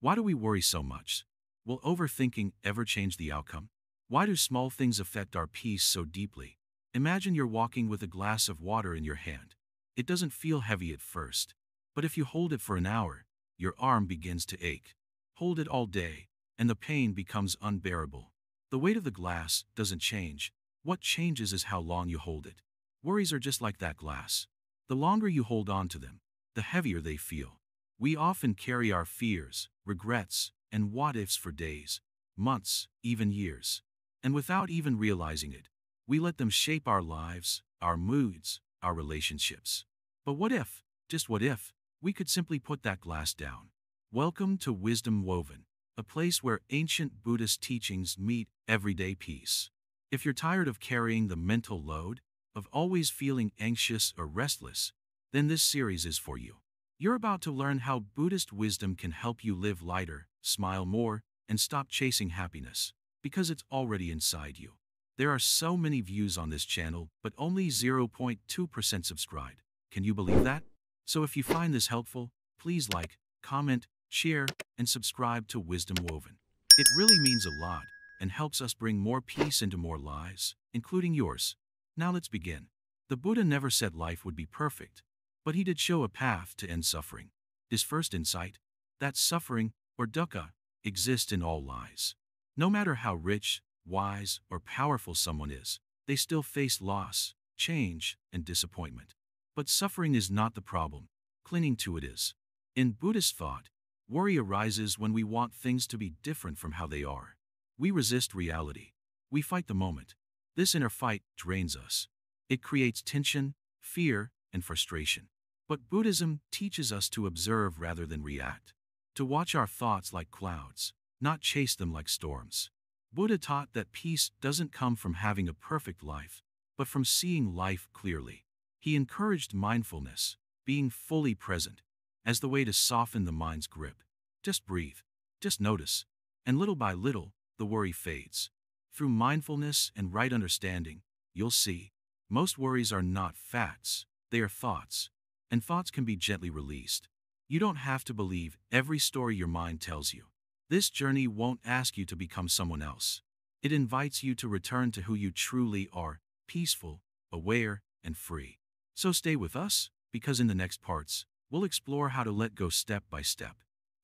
Why do we worry so much? Will overthinking ever change the outcome? Why do small things affect our peace so deeply? Imagine you're walking with a glass of water in your hand. It doesn't feel heavy at first, but if you hold it for an hour, your arm begins to ache. Hold it all day, and the pain becomes unbearable. The weight of the glass doesn't change. What changes is how long you hold it. Worries are just like that glass. The longer you hold on to them, the heavier they feel. We often carry our fears, regrets, and what-ifs for days, months, even years. And without even realizing it, we let them shape our lives, our moods, our relationships. But what if, just what if, we could simply put that glass down? Welcome to Wisdom Woven, a place where ancient Buddhist teachings meet everyday peace. If you're tired of carrying the mental load, of always feeling anxious or restless, then this series is for you. You're about to learn how Buddhist wisdom can help you live lighter, smile more, and stop chasing happiness, because it's already inside you. There are so many views on this channel, but only 0.2% subscribed. Can you believe that? So if you find this helpful, please like, comment, share, and subscribe to Wisdom Woven. It really means a lot and helps us bring more peace into more lives, including yours. Now let's begin. The Buddha never said life would be perfect, but he did show a path to end suffering. His first insight, that suffering, or dukkha, exists in all lives. No matter how rich, wise, or powerful someone is, they still face loss, change, and disappointment. But suffering is not the problem. Clinging to it is. In Buddhist thought, worry arises when we want things to be different from how they are. We resist reality. We fight the moment. This inner fight drains us. It creates tension, fear, and frustration. But Buddhism teaches us to observe rather than react, to watch our thoughts like clouds, not chase them like storms. Buddha taught that peace doesn't come from having a perfect life, but from seeing life clearly. He encouraged mindfulness, being fully present, as the way to soften the mind's grip. Just breathe, just notice, and little by little, the worry fades. Through mindfulness and right understanding, you'll see, most worries are not facts, they are thoughts, and thoughts can be gently released. You don't have to believe every story your mind tells you. This journey won't ask you to become someone else. It invites you to return to who you truly are, peaceful, aware, and free. So stay with us, because in the next parts, we'll explore how to let go step by step.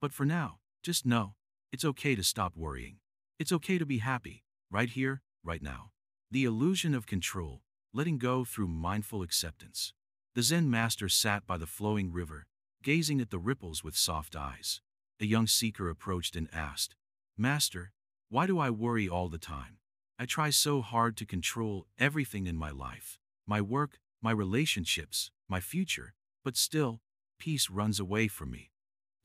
But for now, just know, it's okay to stop worrying. It's okay to be happy, right here, right now. The illusion of control, letting go through mindful acceptance. The Zen Master sat by the flowing river, gazing at the ripples with soft eyes. A young seeker approached and asked, "Master, why do I worry all the time? I try so hard to control everything in my life, my work, my relationships, my future, but still, peace runs away from me."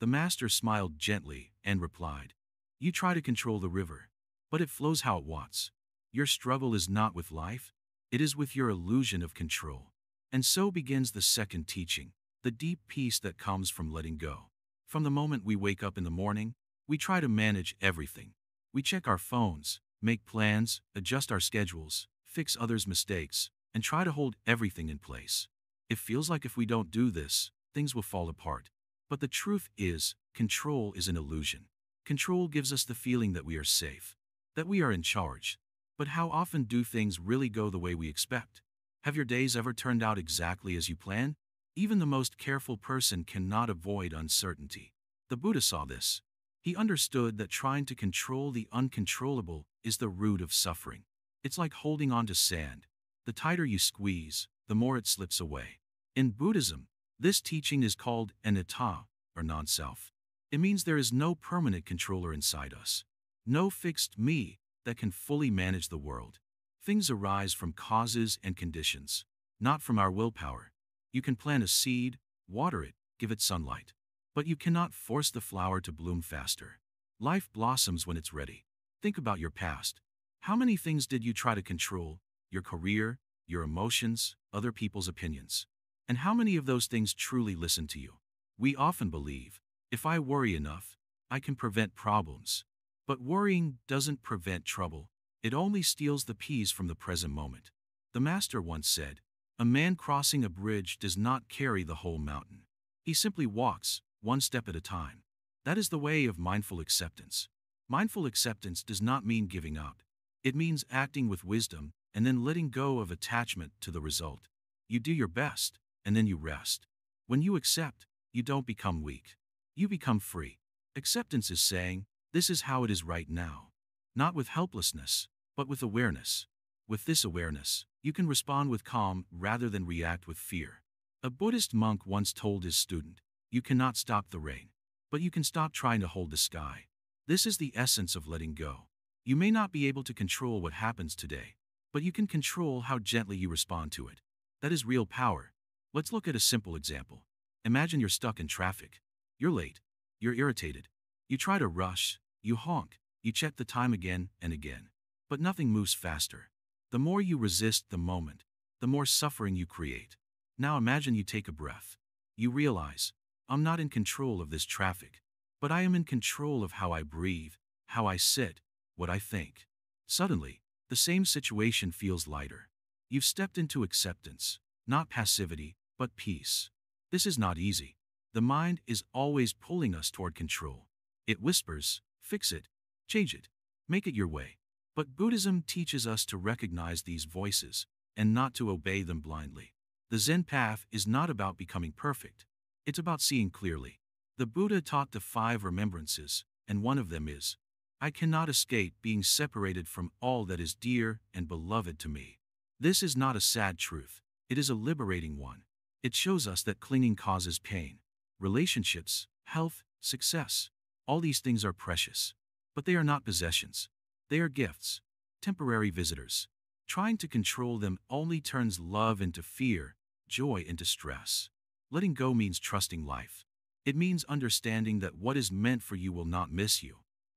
The Master smiled gently and replied, "You try to control the river, but it flows how it wants. Your struggle is not with life, it is with your illusion of control." And so begins the second teaching, the deep peace that comes from letting go. From the moment we wake up in the morning, we try to manage everything. We check our phones, make plans, adjust our schedules, fix others' mistakes, and try to hold everything in place. It feels like if we don't do this, things will fall apart. But the truth is, control is an illusion. Control gives us the feeling that we are safe, that we are in charge. But how often do things really go the way we expect? Have your days ever turned out exactly as you planned? Even the most careful person cannot avoid uncertainty. The Buddha saw this. He understood that trying to control the uncontrollable is the root of suffering. It's like holding on to sand. The tighter you squeeze, the more it slips away. In Buddhism, this teaching is called anatta, or non-self. It means there is no permanent controller inside us. No fixed me that can fully manage the world. Things arise from causes and conditions, not from our willpower. You can plant a seed, water it, give it sunlight. But you cannot force the flower to bloom faster. Life blossoms when it's ready. Think about your past. How many things did you try to control? Your career, your emotions, other people's opinions. And how many of those things truly listen to you? We often believe, if I worry enough, I can prevent problems. But worrying doesn't prevent trouble. It only steals the peace from the present moment. The Master once said, "A man crossing a bridge does not carry the whole mountain. He simply walks, one step at a time." That is the way of mindful acceptance. Mindful acceptance does not mean giving up. It means acting with wisdom and then letting go of attachment to the result. You do your best, and then you rest. When you accept, you don't become weak. You become free. Acceptance is saying, this is how it is right now. Not with helplessness, but with awareness. With this awareness, you can respond with calm rather than react with fear. A Buddhist monk once told his student, you cannot stop the rain, but you can stop trying to hold the sky. This is the essence of letting go. You may not be able to control what happens today, but you can control how gently you respond to it. That is real power. Let's look at a simple example. Imagine you're stuck in traffic. You're late. You're irritated. You try to rush. You honk. You check the time again and again. But nothing moves faster. The more you resist the moment, the more suffering you create. Now imagine you take a breath. You realize, I'm not in control of this traffic, but I am in control of how I breathe, how I sit, what I think. Suddenly, the same situation feels lighter. You've stepped into acceptance, not passivity, but peace. This is not easy. The mind is always pulling us toward control. It whispers, fix it, change it, make it your way. But Buddhism teaches us to recognize these voices and not to obey them blindly. The Zen path is not about becoming perfect. It's about seeing clearly. The Buddha taught the 5 remembrances, and one of them is, I cannot escape being separated from all that is dear and beloved to me. This is not a sad truth. It is a liberating one. It shows us that clinging causes pain. Relationships, health, success, all these things are precious. But they are not possessions. They are gifts, temporary visitors. Trying to control them only turns love into fear, joy into stress. Letting go means trusting life. It means understanding that what is meant for you will not miss you.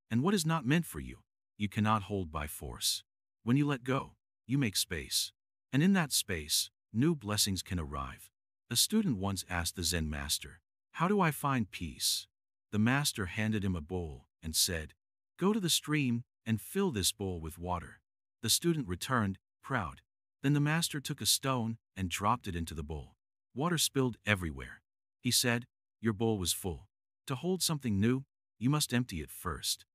And what is not meant for you, you cannot hold by force. When you let go, you make space. And in that space, new blessings can arrive. A student once asked the Zen Master, how do I find peace? The Master handed him a bowl and said, go to the stream and fill this bowl with water. The student returned, proud. Then the Master took a stone and dropped it into the bowl. Water spilled everywhere. He said, your bowl was full. To hold something new, you must empty it first.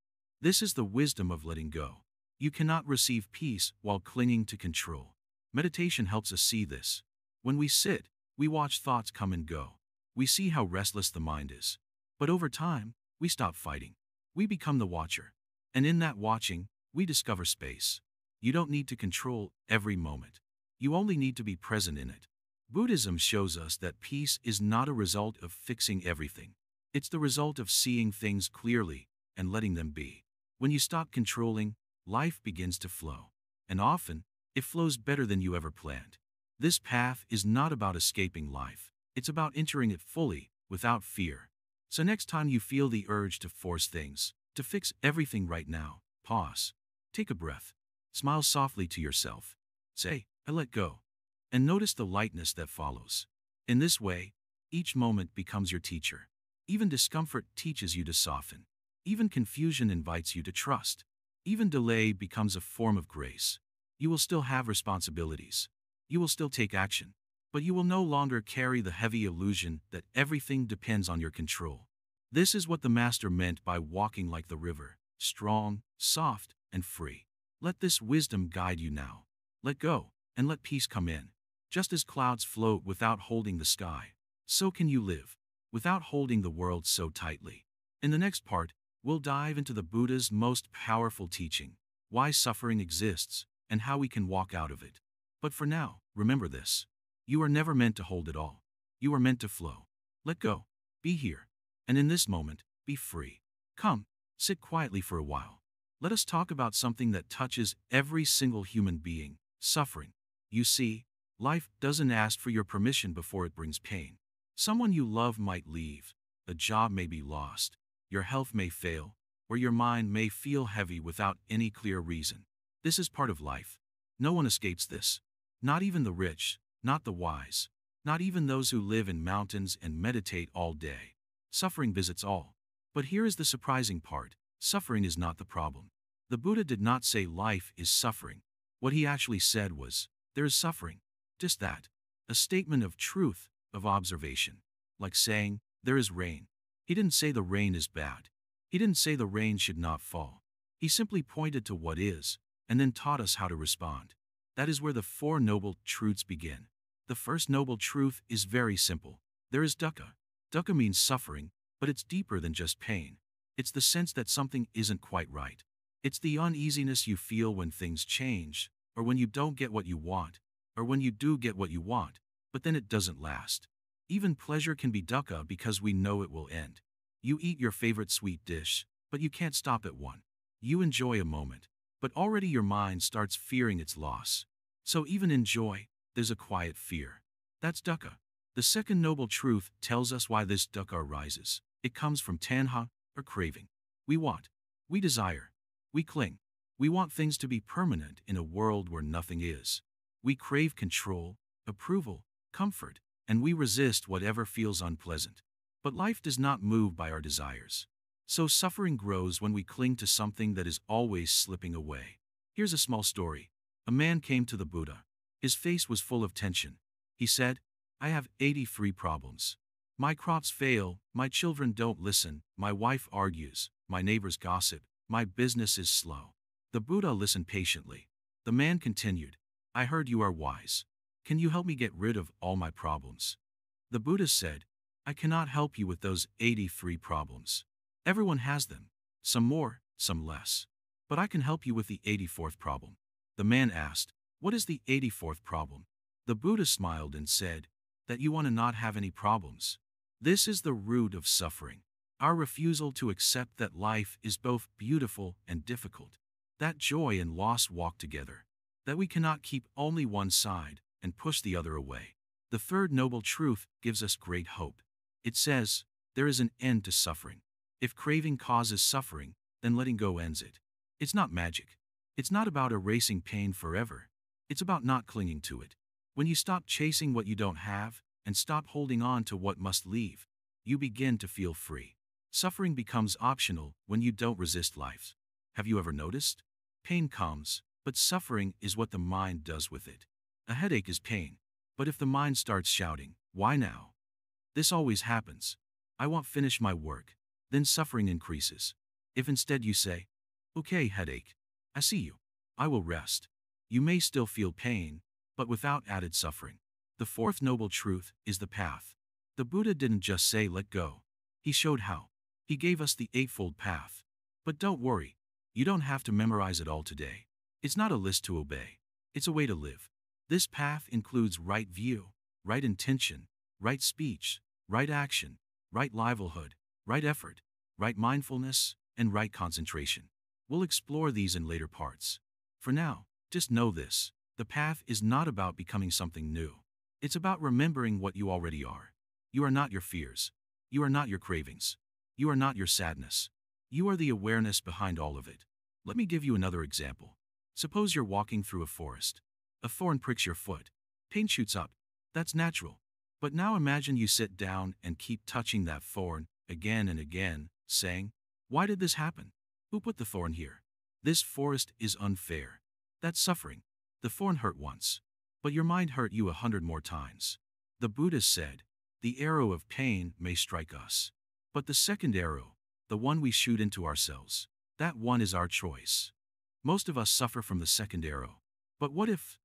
This is the wisdom of letting go. You cannot receive peace while clinging to control. Meditation helps us see this. When we sit, we watch thoughts come and go. We see how restless the mind is. But over time, we stop fighting. We become the watcher. And in that watching, we discover space. You don't need to control every moment. You only need to be present in it. Buddhism shows us that peace is not a result of fixing everything. It's the result of seeing things clearly and letting them be. When you stop controlling, life begins to flow. And often, it flows better than you ever planned. This path is not about escaping life. It's about entering it fully, without fear. So next time you feel the urge to force things, to fix everything right now, pause. Take a breath. Smile softly to yourself. Say, I let go. And notice the lightness that follows. In this way, each moment becomes your teacher. Even discomfort teaches you to soften. Even confusion invites you to trust. Even delay becomes a form of grace. You will still have responsibilities. You will still take action. But you will no longer carry the heavy illusion that everything depends on your control. This is what the Master meant by walking like the river, strong, soft, and free. Let this wisdom guide you now. Let go, and let peace come in. Just as clouds float without holding the sky, so can you live, without holding the world so tightly. In the next part, we'll dive into the Buddha's most powerful teaching, why suffering exists, and how we can walk out of it. But for now, remember this. You are never meant to hold it all. You are meant to flow. Let go. Be here. And in this moment, be free. Come, sit quietly for a while. Let us talk about something that touches every single human being, suffering. You see, life doesn't ask for your permission before it brings pain. Someone you love might leave. A job may be lost. Your health may fail. Or your mind may feel heavy without any clear reason. This is part of life. No one escapes this. Not even the rich, not the wise, not even those who live in mountains and meditate all day. Suffering visits all. But here is the surprising part. Suffering is not the problem. The Buddha did not say life is suffering. What he actually said was, there is suffering. Just that. A statement of truth, of observation. Like saying, there is rain. He didn't say the rain is bad. He didn't say the rain should not fall. He simply pointed to what is, and then taught us how to respond. That is where the four noble truths begin. The first noble truth is very simple. There is dukkha. Dukkha means suffering, but it's deeper than just pain. It's the sense that something isn't quite right. It's the uneasiness you feel when things change, or when you don't get what you want, or when you do get what you want, but then it doesn't last. Even pleasure can be dukkha because we know it will end. You eat your favorite sweet dish, but you can't stop at one. You enjoy a moment, but already your mind starts fearing its loss. So even in joy, there's a quiet fear. That's dukkha. The second noble truth tells us why this dukkha arises. It comes from tanha, or craving. We want. We desire. We cling. We want things to be permanent in a world where nothing is. We crave control, approval, comfort, and we resist whatever feels unpleasant. But life does not move by our desires. So suffering grows when we cling to something that is always slipping away. Here's a small story. A man came to the Buddha. His face was full of tension. He said, "I have 83 problems. My crops fail, my children don't listen, my wife argues, my neighbors gossip, my business is slow." The Buddha listened patiently. The man continued, "I heard you are wise. Can you help me get rid of all my problems?" The Buddha said, "I cannot help you with those 83 problems. Everyone has them, some more, some less. But I can help you with the 84th problem." The man asked, "What is the 84th problem?" The Buddha smiled and said, "That you want to not have any problems. This is the root of suffering. Our refusal to accept that life is both beautiful and difficult. That joy and loss walk together. That we cannot keep only one side and push the other away." The third noble truth gives us great hope. It says, there is an end to suffering. If craving causes suffering, then letting go ends it. It's not magic. It's not about erasing pain forever. It's about not clinging to it. When you stop chasing what you don't have and stop holding on to what must leave, you begin to feel free. Suffering becomes optional when you don't resist life. Have you ever noticed? Pain comes, but suffering is what the mind does with it. A headache is pain, but if the mind starts shouting, "Why now? This always happens. I won't finish my work," then suffering increases. If instead you say, "Okay, headache, I see you. I will rest," you may still feel pain, but without added suffering. The fourth noble truth is the path. The Buddha didn't just say let go. He showed how. He gave us the eightfold path. But don't worry, you don't have to memorize it all today. It's not a list to obey. It's a way to live. This path includes right view, right intention, right speech, right action, right livelihood, right effort, right mindfulness, and right concentration. We'll explore these in later parts. For now, just know this. The path is not about becoming something new. It's about remembering what you already are. You are not your fears. You are not your cravings. You are not your sadness. You are the awareness behind all of it. Let me give you another example. Suppose you're walking through a forest. A thorn pricks your foot. Pain shoots up. That's natural. But now imagine you sit down and keep touching that thorn again and again, saying, "Why did this happen? Who put the thorn here? This forest is unfair." That's suffering. The thorn hurt once, but your mind hurt you 100 more times. The Buddha said, the arrow of pain may strike us, but the second arrow, the one we shoot into ourselves, that one is our choice. Most of us suffer from the second arrow. But what if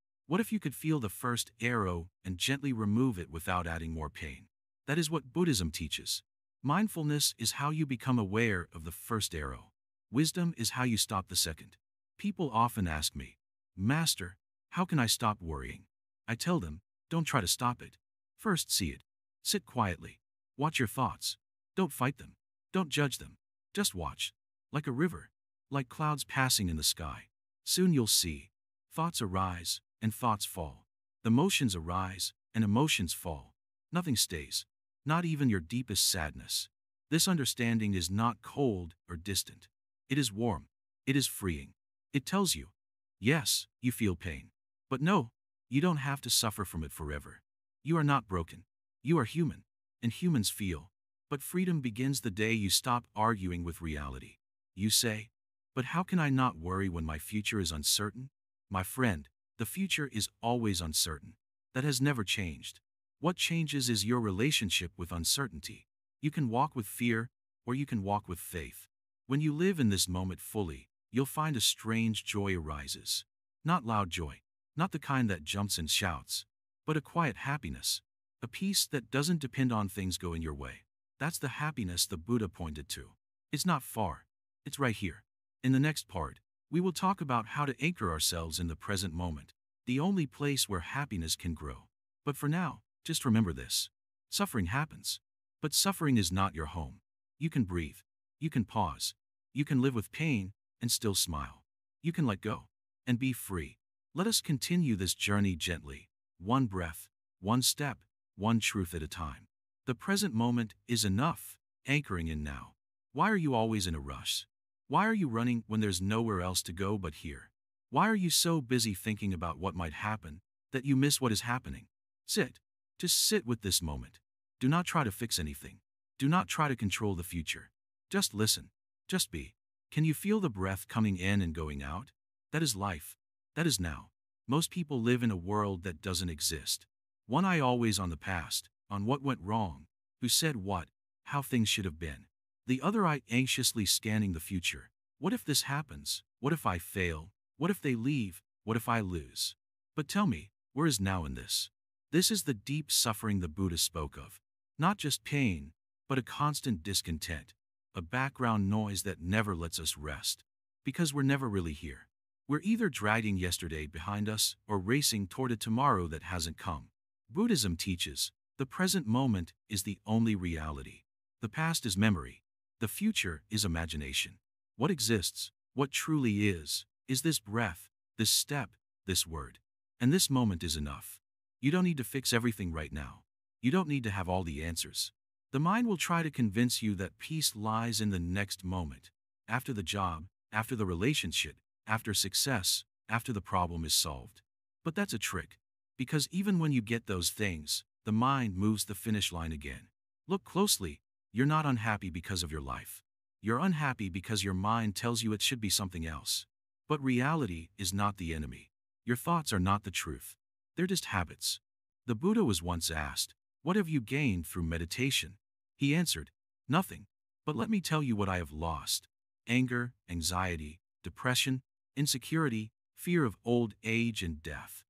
you could feel the first arrow and gently remove it without adding more pain? That is what Buddhism teaches. Mindfulness is how you become aware of the first arrow. Wisdom is how you stop the second. People often ask me, "Master, how can I stop worrying?" I tell them, don't try to stop it. First see it. Sit quietly. Watch your thoughts. Don't fight them. Don't judge them. Just watch. Like a river. Like clouds passing in the sky. Soon you'll see. Thoughts arise, and thoughts fall. Emotions arise, and emotions fall. Nothing stays. Not even your deepest sadness. This understanding is not cold or distant. It is warm. It is freeing. It tells you, yes, you feel pain. But no, you don't have to suffer from it forever. You are not broken. You are human, and humans feel. But freedom begins the day you stop arguing with reality. You say, "But how can I not worry when my future is uncertain?" My friend, the future is always uncertain. That has never changed. What changes is your relationship with uncertainty. You can walk with fear, or you can walk with faith. When you live in this moment fully, you'll find a strange joy arises. Not loud joy, not the kind that jumps and shouts, but a quiet happiness, a peace that doesn't depend on things going your way. That's the happiness the Buddha pointed to. It's not far. It's right here. In the next part, we will talk about how to anchor ourselves in the present moment, the only place where happiness can grow. But for now, just remember this. Suffering happens. But suffering is not your home. You can breathe. You can pause. You can live with pain and still smile. You can let go and be free. Let us continue this journey gently, one breath, one step, one truth at a time. The present moment is enough, anchoring in now. Why are you always in a rush? Why are you running when there's nowhere else to go but here? Why are you so busy thinking about what might happen that you miss what is happening? Sit. Just sit with this moment. Do not try to fix anything. Do not try to control the future. Just listen. Just be. Can you feel the breath coming in and going out? That is life. That is now. Most people live in a world that doesn't exist. One eye always on the past, on what went wrong, who said what, how things should have been. The other eye anxiously scanning the future. What if this happens? What if I fail? What if they leave? What if I lose? But tell me, where is now in this? This is the deep suffering the Buddha spoke of. Not just pain, but a constant discontent, a background noise that never lets us rest. Because we're never really here. We're either dragging yesterday behind us or racing toward a tomorrow that hasn't come. Buddhism teaches, the present moment is the only reality. The past is memory. The future is imagination. What exists, what truly is this breath, this step, this word. And this moment is enough. You don't need to fix everything right now. You don't need to have all the answers. The mind will try to convince you that peace lies in the next moment, after the job, after the relationship, after success, after the problem is solved. But that's a trick, because even when you get those things, the mind moves the finish line again. Look closely. You're not unhappy because of your life. You're unhappy because your mind tells you it should be something else. But reality is not the enemy. Your thoughts are not the truth. They're just habits. The Buddha was once asked, "What have you gained through meditation?" He answered, "Nothing. But let me tell you what I have lost. Anger, anxiety, depression, insecurity, fear of old age and death."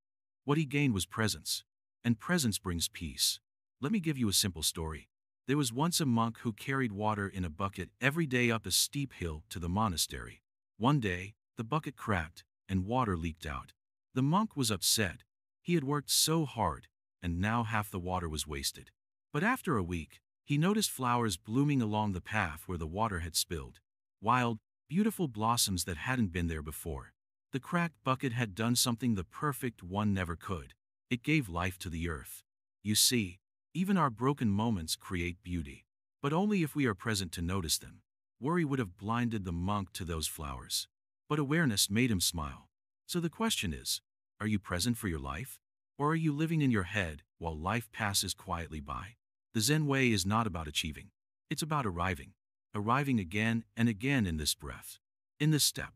What he gained was presence. And presence brings peace. Let me give you a simple story. There was once a monk who carried water in a bucket every day up a steep hill to the monastery. One day, the bucket cracked, and water leaked out. The monk was upset. He had worked so hard, and now half the water was wasted. But after a week, he noticed flowers blooming along the path where the water had spilled. Wild, beautiful blossoms that hadn't been there before. The cracked bucket had done something the perfect one never could. It gave life to the earth. You see, even our broken moments create beauty. But only if we are present to notice them. Worry would have blinded the monk to those flowers. But awareness made him smile. So the question is, are you present for your life? Or are you living in your head while life passes quietly by? The Zen way is not about achieving. It's about arriving. Arriving again and again in this breath. In this step.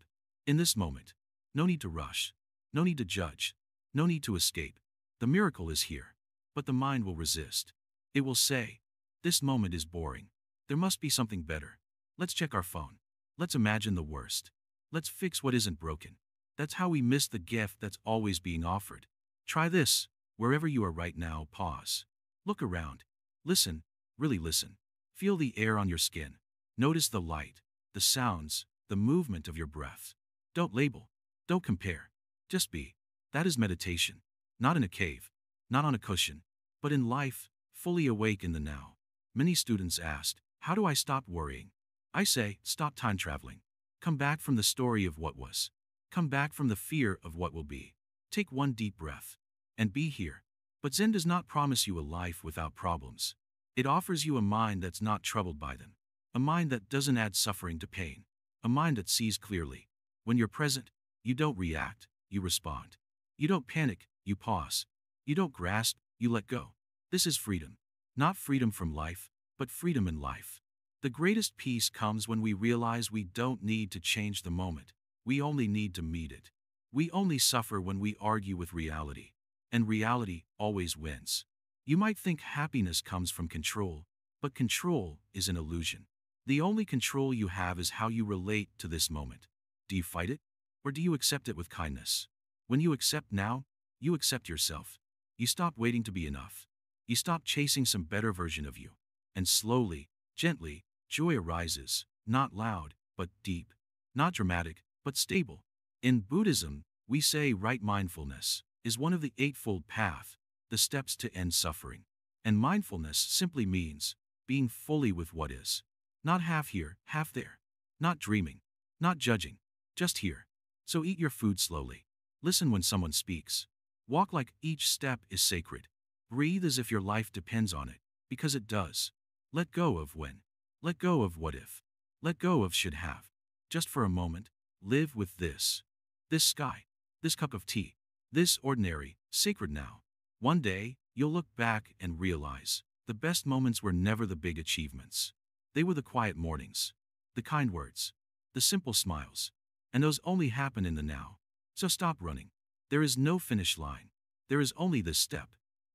In this moment. No need to rush. No need to judge. No need to escape. The miracle is here. But the mind will resist. It will say, "This moment is boring. There must be something better. Let's check our phone. Let's imagine the worst. Let's fix what isn't broken." That's how we miss the gift that's always being offered. Try this. Wherever you are right now, pause. Look around. Listen. Really listen. Feel the air on your skin. Notice the light, the sounds, the movement of your breath. Don't label. Don't compare. Just be. That is meditation. Not in a cave. Not on a cushion. But in life, fully awake in the now. Many students asked, "How do I stop worrying?" I say, stop time traveling. Come back from the story of what was. Come back from the fear of what will be. Take one deep breath. And be here. But Zen does not promise you a life without problems. It offers you a mind that's not troubled by them. A mind that doesn't add suffering to pain. A mind that sees clearly. When you're present, you don't react, you respond. You don't panic, you pause. You don't grasp, you let go. This is freedom. Not freedom from life, but freedom in life. The greatest peace comes when we realize we don't need to change the moment. We only need to meet it. We only suffer when we argue with reality. And reality always wins. You might think happiness comes from control, But control is an illusion. The only control you have is how you relate to this moment. Do you fight it? Or do you accept it with kindness? When you accept now, you accept yourself. You stop waiting to be enough. You stop chasing some better version of you. And slowly, gently, joy arises, not loud, but deep. Not dramatic, but stable. In Buddhism, we say right mindfulness is one of the Eightfold Path, the steps to end suffering. And mindfulness simply means being fully with what is. Not half here, half there. Not dreaming. Not judging. Just here. So eat your food slowly. Listen when someone speaks. Walk like each step is sacred. Breathe as if your life depends on it, because it does. Let go of when. Let go of what if. Let go of should have. Just for a moment, live with this. This sky. This cup of tea. This ordinary, sacred now. One day, you'll look back and realize the best moments were never the big achievements. They were the quiet mornings, the kind words, the simple smiles. And those only happen in the now. So stop running. There is no finish line. There is only this step.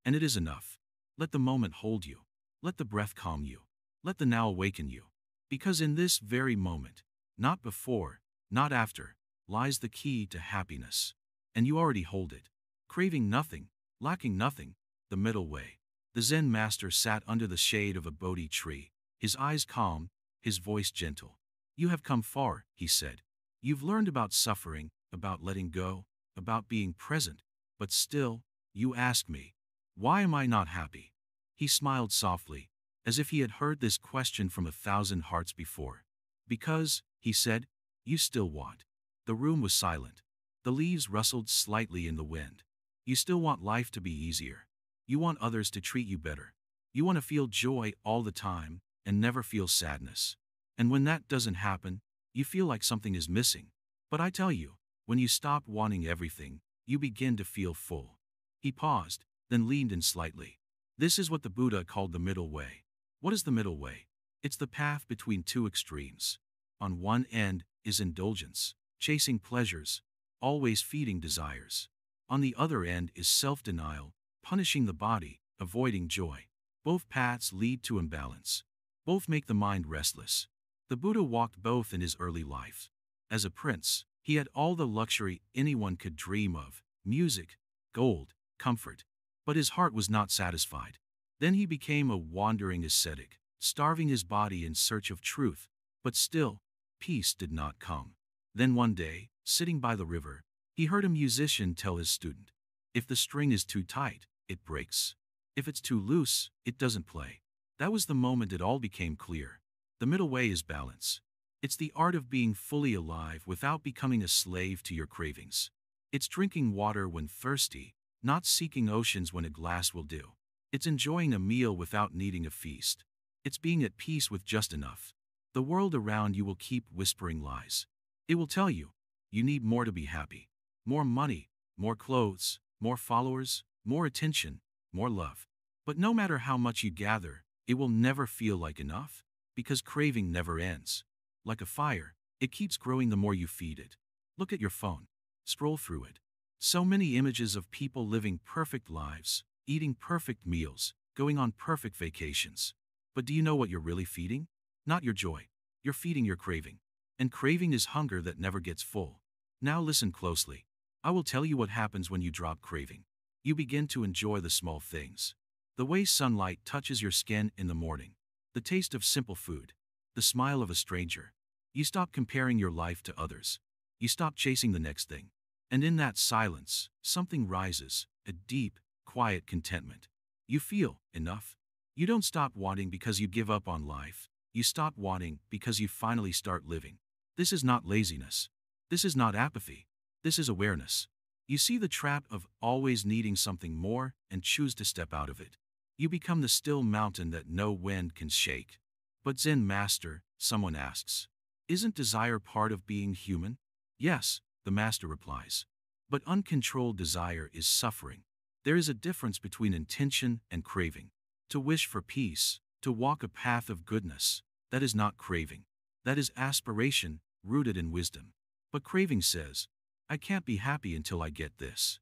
And it is enough. Let the moment hold you. Let the breath calm you. Let the now awaken you. Because in this very moment, not before, not after, lies the key to happiness. And you already hold it. Craving nothing, lacking nothing, the middle way. The Zen Master sat under the shade of a Bodhi tree, his eyes calm, his voice gentle. You have come far, he said. You've learned about suffering, about letting go, about being present, but still, you ask me, why am I not happy? He smiled softly, as if he had heard this question from 1,000 hearts before. Because, he said, you still want. The room was silent. The leaves rustled slightly in the wind. You still want life to be easier. You want others to treat you better. You want to feel joy all the time and never feel sadness. And when that doesn't happen, you feel like something is missing. But I tell you, when you stop wanting everything, you begin to feel full. He paused, then leaned in slightly. This is what the Buddha called the middle way. What is the middle way? It's the path between two extremes. On one end is indulgence, chasing pleasures, always feeding desires. On the other end is self-denial, punishing the body, avoiding joy. Both paths lead to imbalance. Both make the mind restless. The Buddha walked both in his early life. As a prince, he had all the luxury anyone could dream of: music, gold, comfort. But his heart was not satisfied. Then he became a wandering ascetic, starving his body in search of truth. But still, peace did not come. Then one day, sitting by the river, he heard a musician tell his student, if the string is too tight, it breaks. If it's too loose, it doesn't play. That was the moment it all became clear. The middle way is balance. It's the art of being fully alive without becoming a slave to your cravings. It's drinking water when thirsty, not seeking oceans when a glass will do. It's enjoying a meal without needing a feast. It's being at peace with just enough. The world around you will keep whispering lies. It will tell you, you need more to be happy. More money, more clothes, more followers, more attention, more love. But no matter how much you gather, it will never feel like enough, because craving never ends. Like a fire, it keeps growing the more you feed it. Look at your phone. Scroll through it. So many images of people living perfect lives, eating perfect meals, going on perfect vacations. But do you know what you're really feeding? Not your joy. You're feeding your craving. And craving is hunger that never gets full. Now listen closely. I will tell you what happens when you drop craving. You begin to enjoy the small things. The way sunlight touches your skin in the morning. The taste of simple food. The smile of a stranger. You stop comparing your life to others. You stop chasing the next thing. And in that silence, something rises, a deep, quiet contentment. You feel enough. You don't stop wanting because you give up on life. You stop wanting because you finally start living. This is not laziness. This is not apathy. This is awareness. You see the trap of always needing something more and choose to step out of it. You become the still mountain that no wind can shake. But Zen Master, someone asks, isn't desire part of being human? Yes, the Master replies. But uncontrolled desire is suffering. There is a difference between intention and craving. To wish for peace, to walk a path of goodness, that is not craving. That is aspiration, rooted in wisdom. But craving says, I can't be happy until I get this.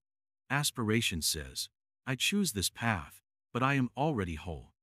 Aspiration says, I choose this path, but I am already whole.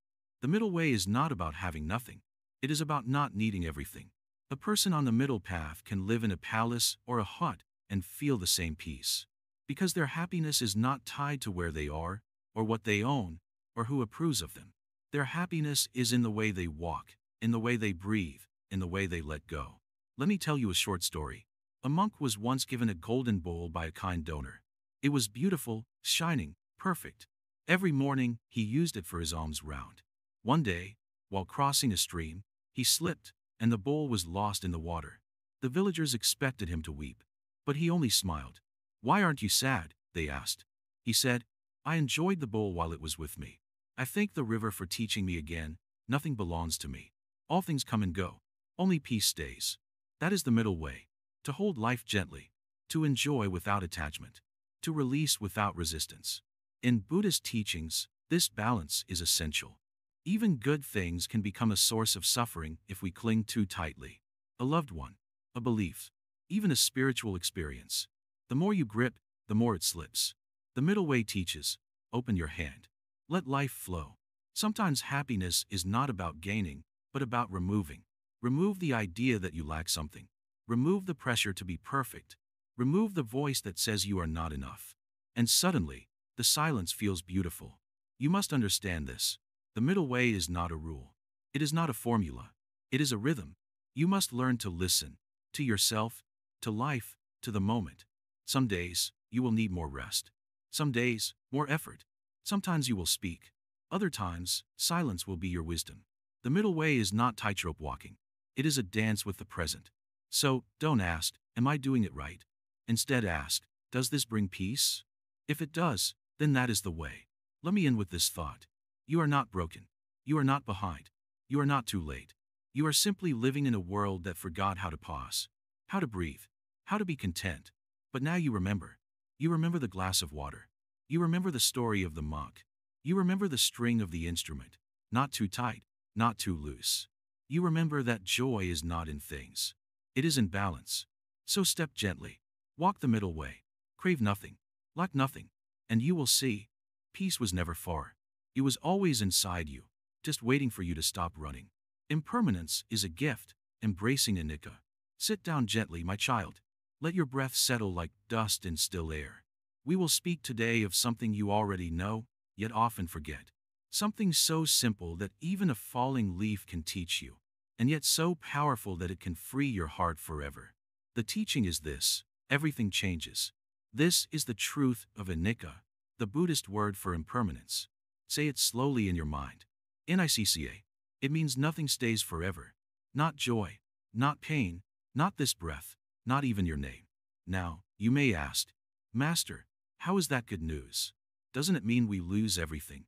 The middle way is not about having nothing. It is about not needing everything. A person on the middle path can live in a palace or a hut and feel the same peace. Because their happiness is not tied to where they are, or what they own, or who approves of them. Their happiness is in the way they walk, in the way they breathe, in the way they let go. Let me tell you a short story. A monk was once given a golden bowl by a kind donor. It was beautiful, shining, perfect. Every morning, he used it for his alms round. One day, while crossing a stream, he slipped, and the bowl was lost in the water. The villagers expected him to weep, but he only smiled. "Why aren't you sad?" they asked. He said, "I enjoyed the bowl while it was with me. I thank the river for teaching me again, nothing belongs to me. All things come and go. Only peace stays." That is the middle way. To hold life gently. To enjoy without attachment. To release without resistance. In Buddhist teachings, this balance is essential. Even good things can become a source of suffering if we cling too tightly. A loved one, a belief, even a spiritual experience. The more you grip, the more it slips. The middle way teaches, open your hand. Let life flow. Sometimes happiness is not about gaining, but about removing. Remove the idea that you lack something. Remove the pressure to be perfect. Remove the voice that says you are not enough. And suddenly, the silence feels beautiful. You must understand this. The middle way is not a rule. It is not a formula. It is a rhythm. You must learn to listen. To yourself, to life, to the moment. Some days, you will need more rest. Some days, more effort. Sometimes you will speak. Other times, silence will be your wisdom. The middle way is not tightrope walking. It is a dance with the present. So, don't ask, am I doing it right? Instead ask, does this bring peace? If it does, then that is the way. Let me end with this thought. You are not broken. You are not behind. You are not too late. You are simply living in a world that forgot how to pause, how to breathe, how to be content. But now you remember. You remember the glass of water. You remember the story of the monk. You remember the string of the instrument, not too tight, not too loose. You remember that joy is not in things. It is in balance. So step gently. Walk the middle way. Crave nothing. Lack nothing. And you will see. Peace was never far. It was always inside you, just waiting for you to stop running. Impermanence is a gift, embracing anicca. Sit down gently, my child. Let your breath settle like dust in still air. We will speak today of something you already know, yet often forget. Something so simple that even a falling leaf can teach you, and yet so powerful that it can free your heart forever. The teaching is this: everything changes. This is the truth of anicca, the Buddhist word for impermanence. Say it slowly in your mind. Nicca. It means nothing stays forever. Not joy, not pain, not this breath, not even your name. Now, you may ask, Master, how is that good news? Doesn't it mean we lose everything?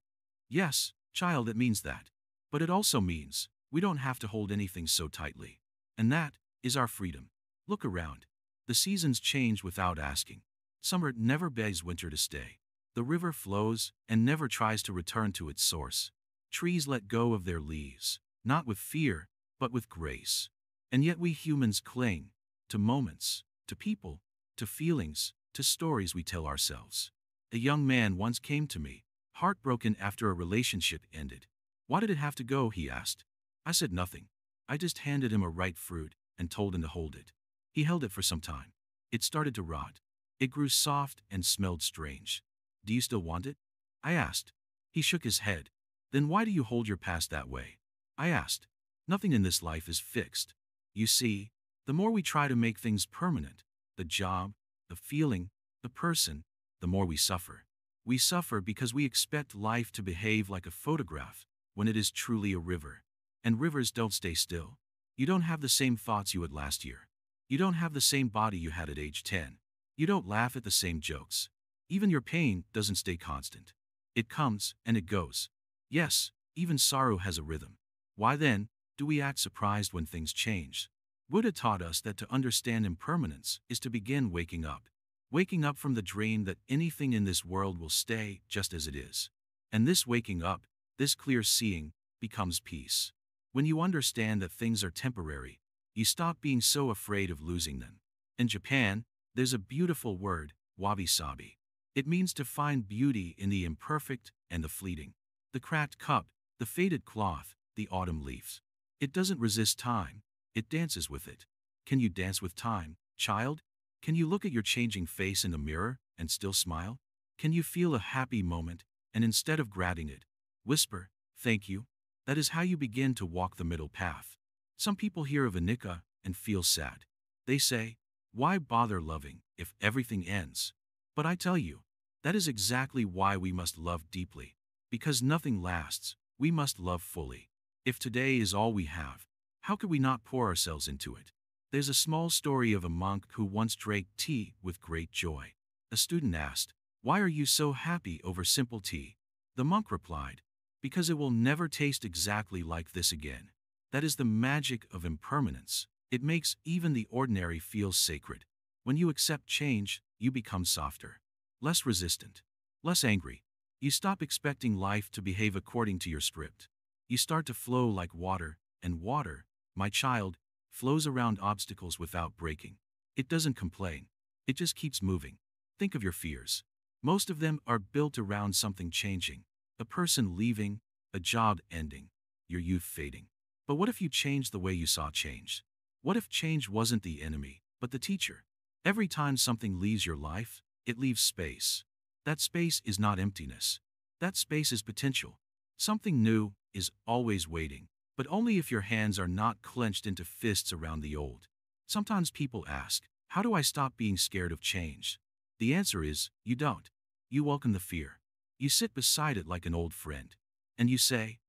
Yes, child, it means that. But it also means we don't have to hold anything so tightly. And that is our freedom. Look around. The seasons change without asking. Summer never begs winter to stay. The river flows and never tries to return to its source. Trees let go of their leaves, not with fear, but with grace. And yet we humans cling to moments, to people, to feelings, to stories we tell ourselves. A young man once came to me, heartbroken after a relationship ended. "Why did it have to go?" he asked. I said nothing. I just handed him a ripe fruit and told him to hold it. He held it for some time. It started to rot. It grew soft and smelled strange. "Do you still want it?" I asked. He shook his head. "Then why do you hold your past that way?" I asked. "Nothing in this life is fixed. You see, the more we try to make things permanent, the job, the feeling, the person, the more we suffer. We suffer because we expect life to behave like a photograph when it is truly a river. And rivers don't stay still. You don't have the same thoughts you had last year. You don't have the same body you had at age 10. You don't laugh at the same jokes. Even your pain doesn't stay constant. It comes and it goes. Yes, even sorrow has a rhythm. Why then do we act surprised when things change? Buddha taught us that to understand impermanence is to begin waking up. Waking up from the dream that anything in this world will stay just as it is. And this waking up, this clear seeing, becomes peace. When you understand that things are temporary, you stop being so afraid of losing them. In Japan, there's a beautiful word, wabi-sabi. It means to find beauty in the imperfect and the fleeting. The cracked cup, The faded cloth, the autumn leaves. It doesn't resist time, it dances with it. Can you dance with time, child? Can you look at your changing face in the mirror and still smile? Can you feel a happy moment and instead of grabbing it, whisper, "Thank you"? That is how you begin to walk the middle path. Some people hear of anicca and feel sad. They say, "Why bother loving if everything ends?" But I tell you, that is exactly why we must love deeply. Because nothing lasts, we must love fully. If today is all we have, how could we not pour ourselves into it? There's a small story of a monk who once drank tea with great joy. A student asked, "Why are you so happy over simple tea?" The monk replied, "Because it will never taste exactly like this again." That is the magic of impermanence. It makes even the ordinary feel sacred. When you accept change, you become softer, less resistant, less angry. You stop expecting life to behave according to your script. You start to flow like water, and water, my child, flows around obstacles without breaking. It doesn't complain. It just keeps moving. Think of your fears. Most of them are built around something changing. A person leaving, a job ending, your youth fading. But what if you changed the way you saw change? What if change wasn't the enemy, but the teacher? Every time something leaves your life, it leaves space. That space is not emptiness. That space is potential. Something new is always waiting, but only if your hands are not clenched into fists around the old. Sometimes people ask, "How do I stop being scared of change?" The answer is, you don't. You welcome the fear. You sit beside it like an old friend. And you say,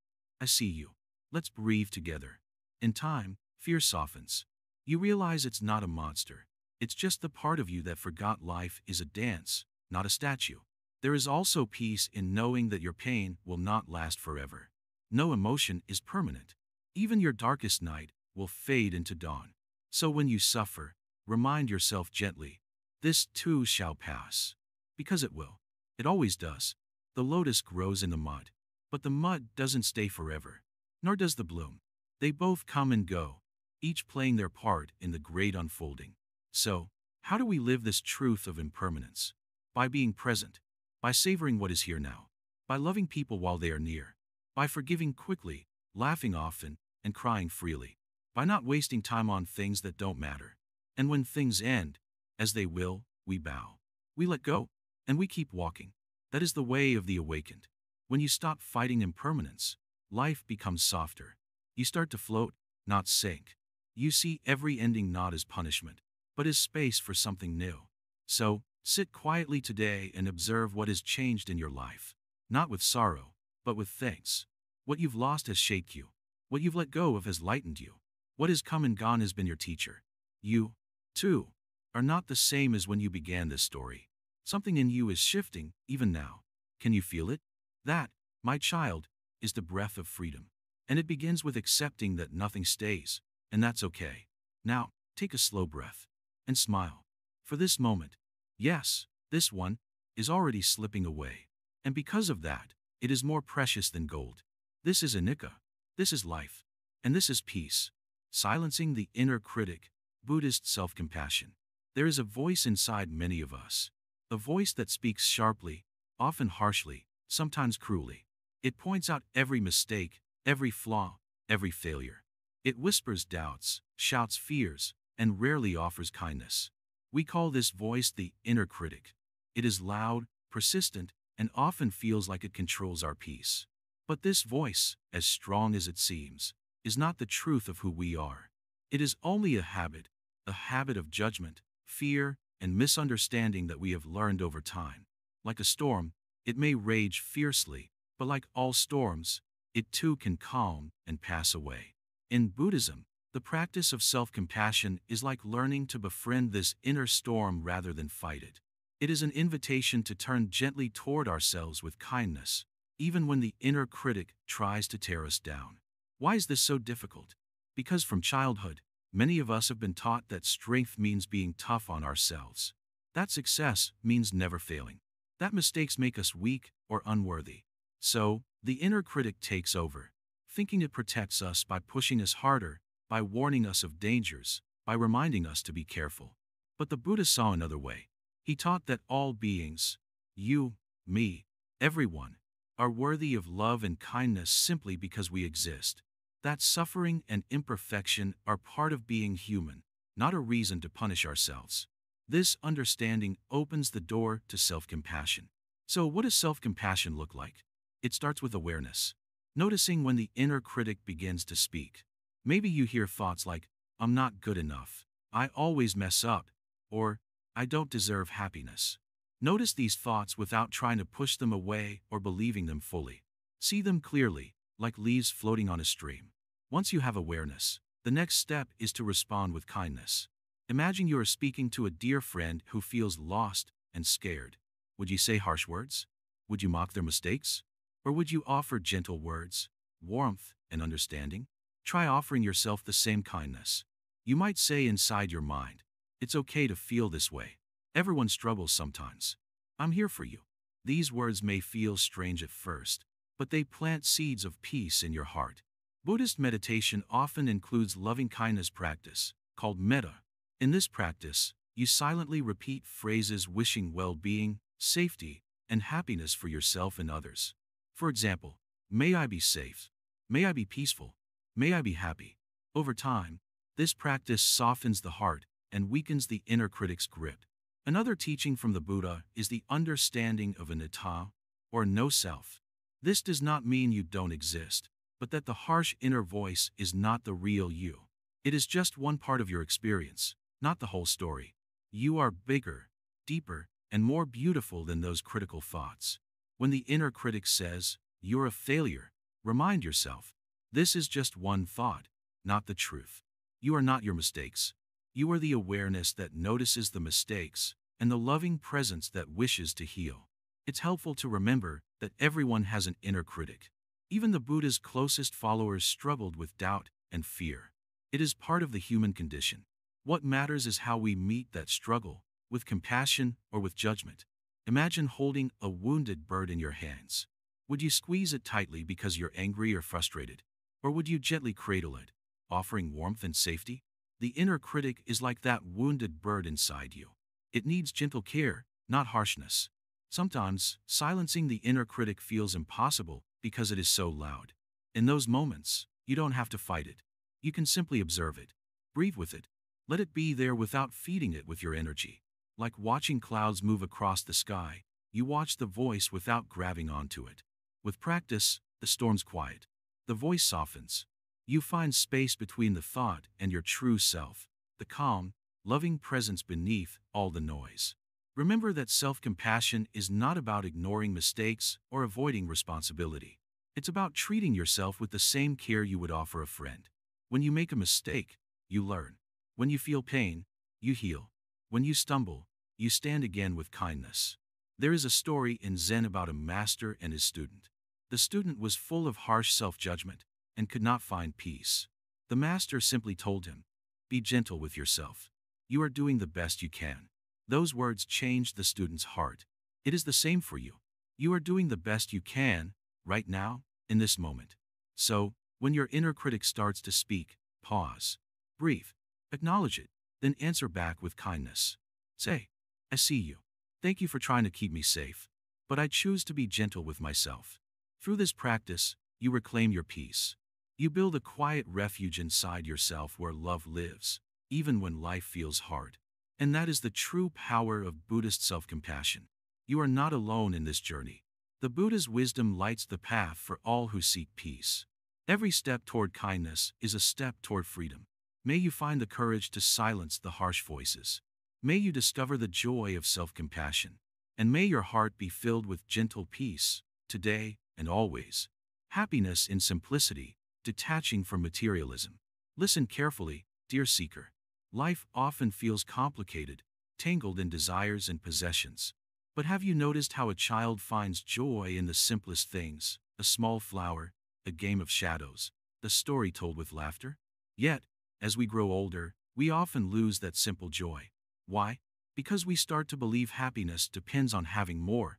"I see you. Let's breathe together." In time, fear softens. You realize it's not a monster. It's just the part of you that forgot life is a dance, not a statue. There is also peace in knowing that your pain will not last forever. No emotion is permanent. Even your darkest night will fade into dawn. So when you suffer, remind yourself gently, this too shall pass. Because it will. It always does. The lotus grows in the mud, but the mud doesn't stay forever. Nor does the bloom. They both come and go, each playing their part in the great unfolding. So, how do we live this truth of impermanence? By being present, by savoring what is here now, by loving people while they are near, by forgiving quickly, laughing often, and crying freely, by not wasting time on things that don't matter. And when things end, as they will, we bow. We let go, and we keep walking. That is the way of the awakened. When you stop fighting impermanence, life becomes softer. You start to float, not sink. You see every ending not as punishment, but as space for something new. So, sit quietly today and observe what has changed in your life. Not with sorrow, but with thanks. What you've lost has shaped you. What you've let go of has lightened you. What has come and gone has been your teacher. You, too, are not the same as when you began this story. Something in you is shifting, even now. Can you feel it? That, my child, is the breath of freedom. And it begins with accepting that nothing stays, and that's okay. Now, take a slow breath, and smile. For this moment, yes, this one, is already slipping away. And because of that, it is more precious than gold. This is anicca. This is life. And this is peace. Silencing the inner critic, Buddhist self-compassion. There is a voice inside many of us. A voice that speaks sharply, often harshly, sometimes cruelly. It points out every mistake, every flaw, every failure. It whispers doubts, shouts fears, and rarely offers kindness. We call this voice the inner critic. It is loud, persistent, and often feels like it controls our peace. But this voice, as strong as it seems, is not the truth of who we are. It is only a habit of judgment, fear, and misunderstanding that we have learned over time. Like a storm, it may rage fiercely, but like all storms, it too can calm and pass away. In Buddhism, the practice of self-compassion is like learning to befriend this inner storm rather than fight it. It is an invitation to turn gently toward ourselves with kindness, even when the inner critic tries to tear us down. Why is this so difficult? Because from childhood, many of us have been taught that strength means being tough on ourselves. That success means never failing. That mistakes make us weak or unworthy. So, the inner critic takes over, thinking it protects us by pushing us harder, by warning us of dangers, by reminding us to be careful. But the Buddha saw another way. He taught that all beings, you, me, everyone, are worthy of love and kindness simply because we exist. That suffering and imperfection are part of being human, not a reason to punish ourselves. This understanding opens the door to self-compassion. So what does self-compassion look like? It starts with awareness. Noticing when the inner critic begins to speak. Maybe you hear thoughts like, I'm not good enough, I always mess up, or I don't deserve happiness. Notice these thoughts without trying to push them away or believing them fully. See them clearly, like leaves floating on a stream. Once you have awareness, the next step is to respond with kindness. Imagine you are speaking to a dear friend who feels lost and scared. Would you say harsh words? Would you mock their mistakes? Or would you offer gentle words, warmth, and understanding? Try offering yourself the same kindness. You might say inside your mind, it's okay to feel this way. Everyone struggles sometimes. I'm here for you. These words may feel strange at first, but they plant seeds of peace in your heart. Buddhist meditation often includes loving-kindness practice, called metta. In this practice, you silently repeat phrases wishing well-being, safety, and happiness for yourself and others. For example, may I be safe, may I be peaceful, may I be happy. Over time, this practice softens the heart and weakens the inner critic's grip. Another teaching from the Buddha is the understanding of anatta, or no self. This does not mean you don't exist, but that the harsh inner voice is not the real you. It is just one part of your experience, not the whole story. You are bigger, deeper, and more beautiful than those critical thoughts. When the inner critic says, you're a failure, remind yourself, this is just one thought, not the truth. You are not your mistakes. You are the awareness that notices the mistakes and the loving presence that wishes to heal. It's helpful to remember that everyone has an inner critic. Even the Buddha's closest followers struggled with doubt and fear. It is part of the human condition. What matters is how we meet that struggle, with compassion or with judgment. Imagine holding a wounded bird in your hands. Would you squeeze it tightly because you're angry or frustrated? Or would you gently cradle it, offering warmth and safety? The inner critic is like that wounded bird inside you. It needs gentle care, not harshness. Sometimes, silencing the inner critic feels impossible because it is so loud. In those moments, you don't have to fight it. You can simply observe it. Breathe with it. Let it be there without feeding it with your energy. Like watching clouds move across the sky, you watch the voice without grabbing onto it. With practice, the storms quiet. The voice softens. You find space between the thought and your true self, the calm, loving presence beneath all the noise. Remember that self-compassion is not about ignoring mistakes or avoiding responsibility. It's about treating yourself with the same care you would offer a friend. When you make a mistake, you learn. When you feel pain, you heal. When you stumble, you stand again with kindness. There is a story in Zen about a master and his student. The student was full of harsh self-judgment and could not find peace. The master simply told him, be gentle with yourself. You are doing the best you can. Those words changed the student's heart. It is the same for you. You are doing the best you can, right now, in this moment. So, when your inner critic starts to speak, pause. Breathe. Acknowledge it, then answer back with kindness. Say, I see you. Thank you for trying to keep me safe, but I choose to be gentle with myself. Through this practice, you reclaim your peace. You build a quiet refuge inside yourself where love lives, even when life feels hard. And that is the true power of Buddhist self-compassion. You are not alone in this journey. The Buddha's wisdom lights the path for all who seek peace. Every step toward kindness is a step toward freedom. May you find the courage to silence the harsh voices. May you discover the joy of self-compassion. And may your heart be filled with gentle peace, today and always. Happiness in simplicity, detaching from materialism. Listen carefully, dear seeker. Life often feels complicated, tangled in desires and possessions. But have you noticed how a child finds joy in the simplest things, a small flower, a game of shadows, the story told with laughter? Yet, as we grow older, we often lose that simple joy. Why? Because we start to believe happiness depends on having more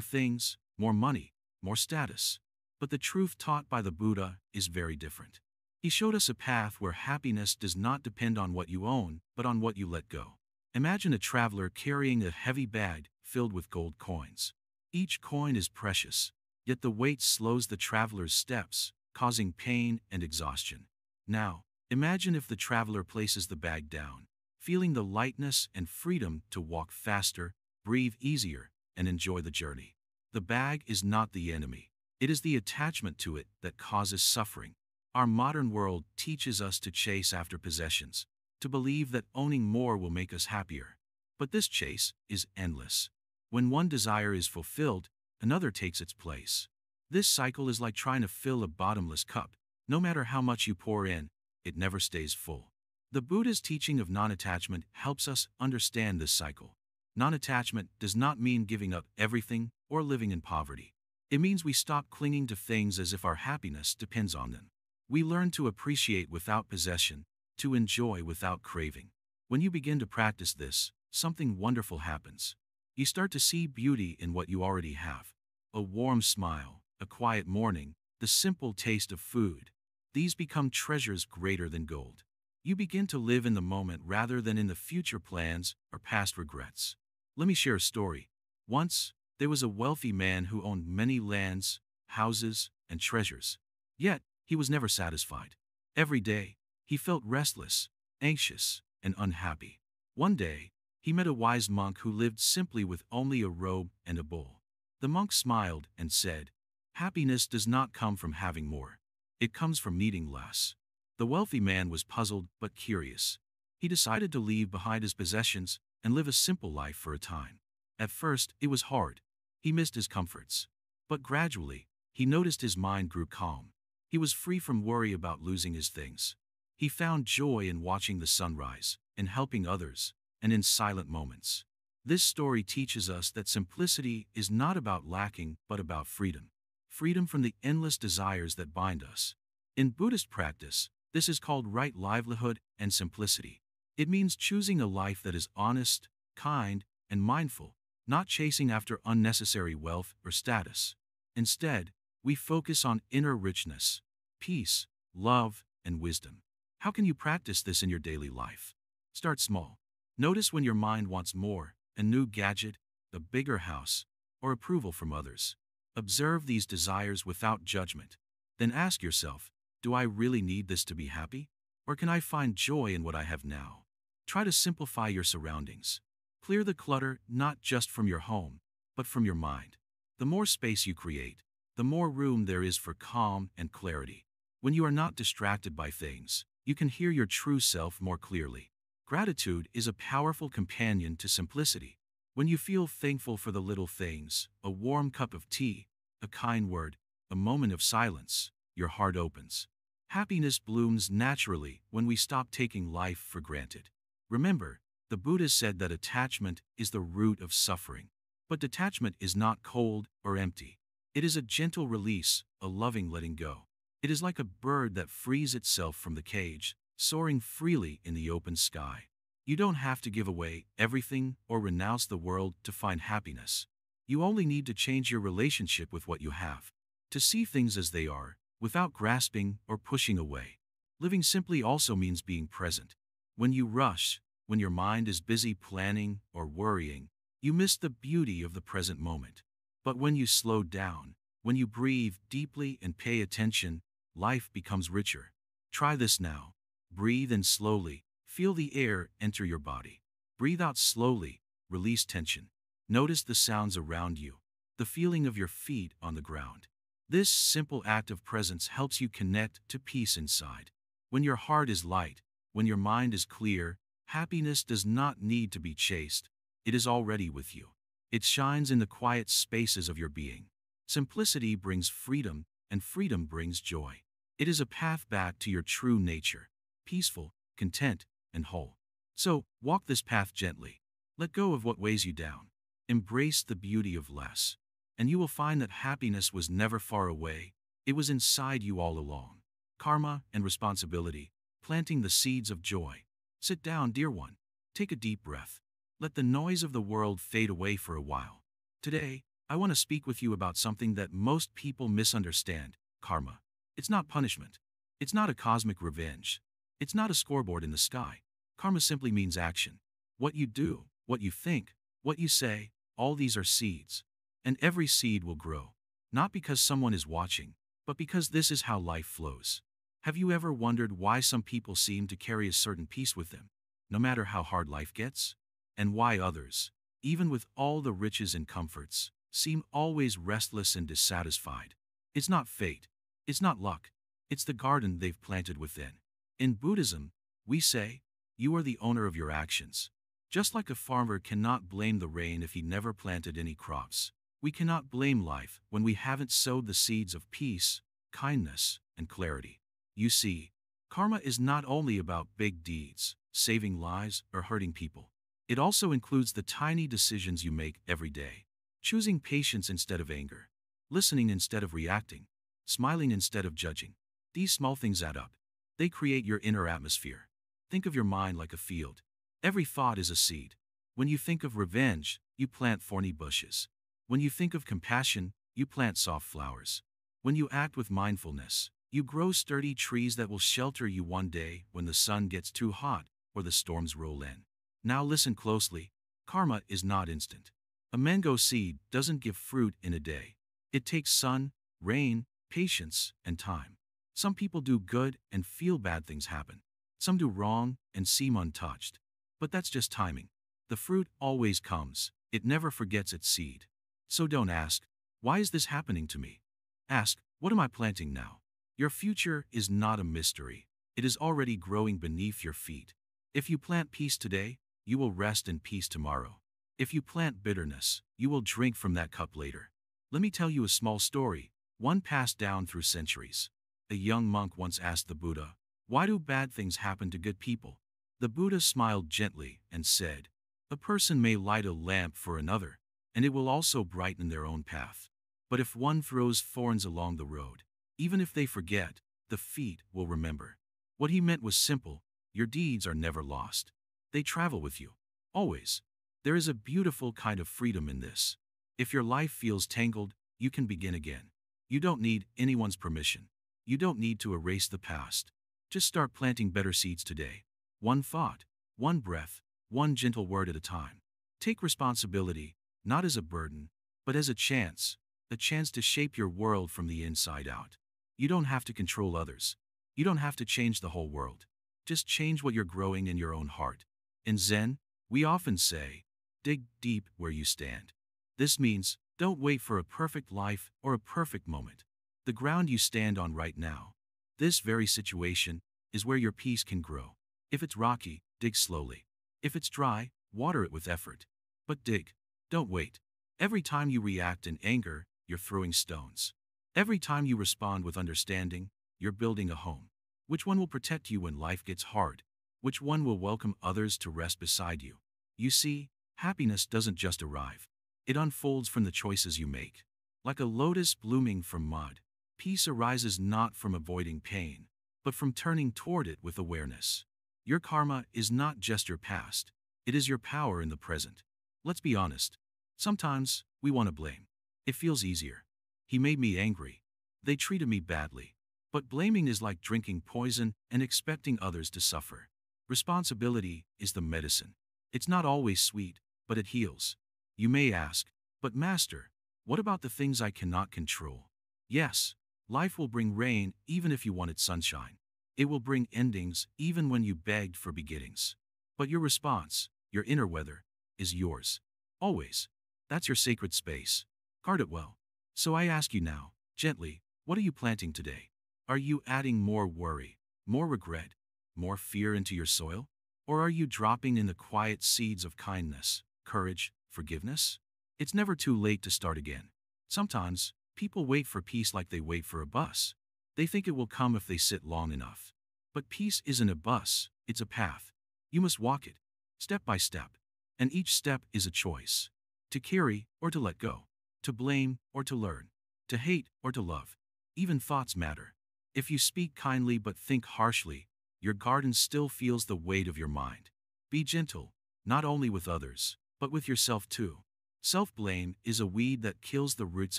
things, more money, more status. But the truth taught by the Buddha is very different. He showed us a path where happiness does not depend on what you own, but on what you let go. Imagine a traveler carrying a heavy bag filled with gold coins. Each coin is precious, Yet the weight slows the traveler's steps, causing pain and exhaustion. Now, imagine if the traveler places the bag down, feeling the lightness and freedom to walk faster, breathe easier, and enjoy the journey. The bag is not the enemy. It is the attachment to it that causes suffering. Our modern world teaches us to chase after possessions, to believe that owning more will make us happier. But this chase is endless. When one desire is fulfilled, another takes its place. This cycle is like trying to fill a bottomless cup. No matter how much you pour in, it never stays full. The Buddha's teaching of non-attachment helps us understand this cycle. Non-attachment does not mean giving up everything or living in poverty. It means we stop clinging to things as if our happiness depends on them. We learn to appreciate without possession, to enjoy without craving. When you begin to practice this, something wonderful happens. You start to see beauty in what you already have. A warm smile, a quiet morning, the simple taste of food. These become treasures greater than gold. You begin to live in the moment rather than in the future plans or past regrets. Let me share a story. Once, there was a wealthy man who owned many lands, houses, and treasures. Yet, he was never satisfied. Every day, he felt restless, anxious, and unhappy. One day, he met a wise monk who lived simply with only a robe and a bowl. The monk smiled and said, "Happiness does not come from having more. It comes from needing less." The wealthy man was puzzled but curious. He decided to leave behind his possessions and live a simple life for a time. At first, it was hard. He missed his comforts. But gradually, he noticed his mind grew calm. He was free from worry about losing his things. He found joy in watching the sunrise, in helping others, and in silent moments. This story teaches us that simplicity is not about lacking but about freedom. Freedom from the endless desires that bind us. In Buddhist practice, this is called right livelihood and simplicity. It means choosing a life that is honest, kind, and mindful, not chasing after unnecessary wealth or status. Instead, we focus on inner richness, peace, love, and wisdom. How can you practice this in your daily life? Start small. Notice when your mind wants more, a new gadget, a bigger house, or approval from others. Observe these desires without judgment. Then ask yourself, do I really need this to be happy? Or can I find joy in what I have now? Try to simplify your surroundings. Clear the clutter not just from your home, but from your mind. The more space you create, the more room there is for calm and clarity. When you are not distracted by things, you can hear your true self more clearly. Gratitude is a powerful companion to simplicity. When you feel thankful for the little things, a warm cup of tea, a kind word, a moment of silence, your heart opens. Happiness blooms naturally when we stop taking life for granted. Remember, the Buddha said that attachment is the root of suffering. But detachment is not cold or empty. It is a gentle release, a loving letting go. It is like a bird that frees itself from the cage, soaring freely in the open sky. You don't have to give away everything or renounce the world to find happiness. You only need to change your relationship with what you have, to see things as they are, without grasping or pushing away. Living simply also means being present. When you rush, when your mind is busy planning or worrying, you miss the beauty of the present moment. But when you slow down, when you breathe deeply and pay attention, life becomes richer. Try this now. Breathe in slowly, feel the air enter your body. Breathe out slowly, release tension. Notice the sounds around you, the feeling of your feet on the ground. This simple act of presence helps you connect to peace inside. When your heart is light, when your mind is clear, happiness does not need to be chased. It is already with you. It shines in the quiet spaces of your being. Simplicity brings freedom, and freedom brings joy. It is a path back to your true nature, peaceful, content, and whole. So, walk this path gently. Let go of what weighs you down. Embrace the beauty of less. And you will find that happiness was never far away. It was inside you all along. Karma and responsibility, planting the seeds of joy. Sit down, dear one. Take a deep breath. Let the noise of the world fade away for a while. Today, I want to speak with you about something that most people misunderstand: karma. It's not punishment. It's not a cosmic revenge. It's not a scoreboard in the sky. Karma simply means action. What you do, what you think, what you say, all these are seeds. And every seed will grow. Not because someone is watching, but because this is how life flows. Have you ever wondered why some people seem to carry a certain peace with them, no matter how hard life gets? And why others, even with all the riches and comforts, seem always restless and dissatisfied? It's not fate. It's not luck. It's the garden they've planted within. In Buddhism, we say, you are the owner of your actions. Just like a farmer cannot blame the rain if he never planted any crops, we cannot blame life when we haven't sowed the seeds of peace, kindness, and clarity. You see, karma is not only about big deeds, saving lives, or hurting people. It also includes the tiny decisions you make every day. Choosing patience instead of anger, listening instead of reacting, smiling instead of judging. These small things add up. They create your inner atmosphere. Think of your mind like a field. Every thought is a seed. When you think of revenge, you plant thorny bushes. When you think of compassion, you plant soft flowers. When you act with mindfulness, you grow sturdy trees that will shelter you one day when the sun gets too hot or the storms roll in. Now listen closely. Karma is not instant. A mango seed doesn't give fruit in a day. It takes sun, rain, patience, and time. Some people do good and feel bad things happen. Some do wrong and seem untouched. But that's just timing. The fruit always comes. It never forgets its seed. So don't ask, why is this happening to me? Ask, what am I planting now? Your future is not a mystery. It is already growing beneath your feet. If you plant peace today, you will rest in peace tomorrow. If you plant bitterness, you will drink from that cup later. Let me tell you a small story, one passed down through centuries. A young monk once asked the Buddha, why do bad things happen to good people? The Buddha smiled gently and said, a person may light a lamp for another, and it will also brighten their own path. But if one throws thorns along the road, even if they forget, the feet will remember. What he meant was simple. Your deeds are never lost. They travel with you. Always. There is a beautiful kind of freedom in this. If your life feels tangled, you can begin again. You don't need anyone's permission. You don't need to erase the past. Just start planting better seeds today. One thought, one breath, one gentle word at a time. Take responsibility, not as a burden, but as a chance to shape your world from the inside out. You don't have to control others. You don't have to change the whole world. Just change what you're growing in your own heart. In Zen, we often say, dig deep where you stand. This means, don't wait for a perfect life or a perfect moment. The ground you stand on right now, this very situation, is where your peace can grow. If it's rocky, dig slowly. If it's dry, water it with effort. But dig. Don't wait. Every time you react in anger, you're throwing stones. Every time you respond with understanding, you're building a home. Which one will protect you when life gets hard? Which one will welcome others to rest beside you? You see, happiness doesn't just arrive. It unfolds from the choices you make. Like a lotus blooming from mud, peace arises not from avoiding pain, but from turning toward it with awareness. Your karma is not just your past. It is your power in the present. Let's be honest. Sometimes, we want to blame. It feels easier. He made me angry. They treated me badly. But blaming is like drinking poison and expecting others to suffer. Responsibility is the medicine. It's not always sweet, but it heals. You may ask, but Master, what about the things I cannot control? Yes, life will bring rain even if you wanted sunshine. It will bring endings even when you begged for beginnings. But your response, your inner weather, is yours. Always. That's your sacred space. Guard it well. So I ask you now, gently, what are you planting today? Are you adding more worry, more regret, more fear into your soil? Or are you dropping in the quiet seeds of kindness, courage, forgiveness? It's never too late to start again. Sometimes, people wait for peace like they wait for a bus. They think it will come if they sit long enough. But peace isn't a bus, it's a path. You must walk it, step by step. And each step is a choice. To carry or to let go. To blame or to learn. To hate or to love. Even thoughts matter. If you speak kindly but think harshly, your garden still feels the weight of your mind. Be gentle, not only with others, but with yourself too. Self-blame is a weed that kills the roots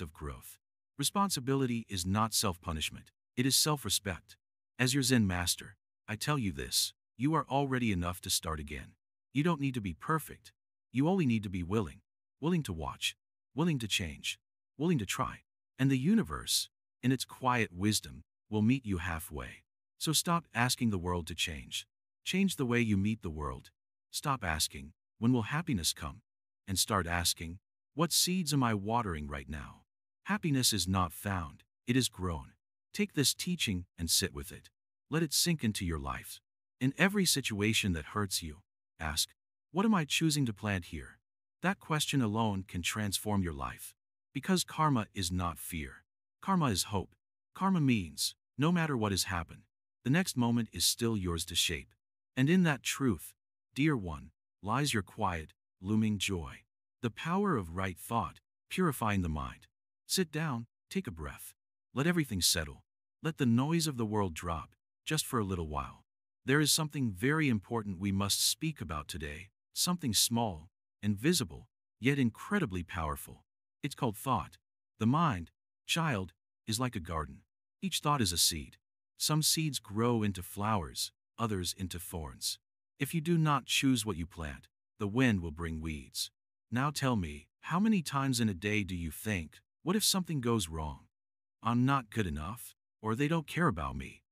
of growth. Responsibility is not self-punishment, it is self-respect. As your Zen Master, I tell you this, you are already enough to start again. You don't need to be perfect. You only need to be willing. Willing to watch. Willing to change. Willing to try. And the universe, in its quiet wisdom, will meet you halfway. So stop asking the world to change. Change the way you meet the world. Stop asking, when will happiness come? And start asking, what seeds am I watering right now? Happiness is not found, it is grown. Take this teaching and sit with it. Let it sink into your life. In every situation that hurts you, ask, what am I choosing to plant here? That question alone can transform your life. Because karma is not fear. Karma is hope. Karma means, no matter what has happened, the next moment is still yours to shape. And in that truth, dear one, lies your quiet, looming joy. The power of right thought, purifying the mind. Sit down, take a breath. Let everything settle. Let the noise of the world drop, just for a little while. There is something very important we must speak about today, something small, invisible, yet incredibly powerful. It's called thought. The mind, child, is like a garden. Each thought is a seed. Some seeds grow into flowers, others into thorns. If you do not choose what you plant, the wind will bring weeds. Now tell me, how many times in a day do you think, what if something goes wrong? I'm not good enough, or they don't care about me.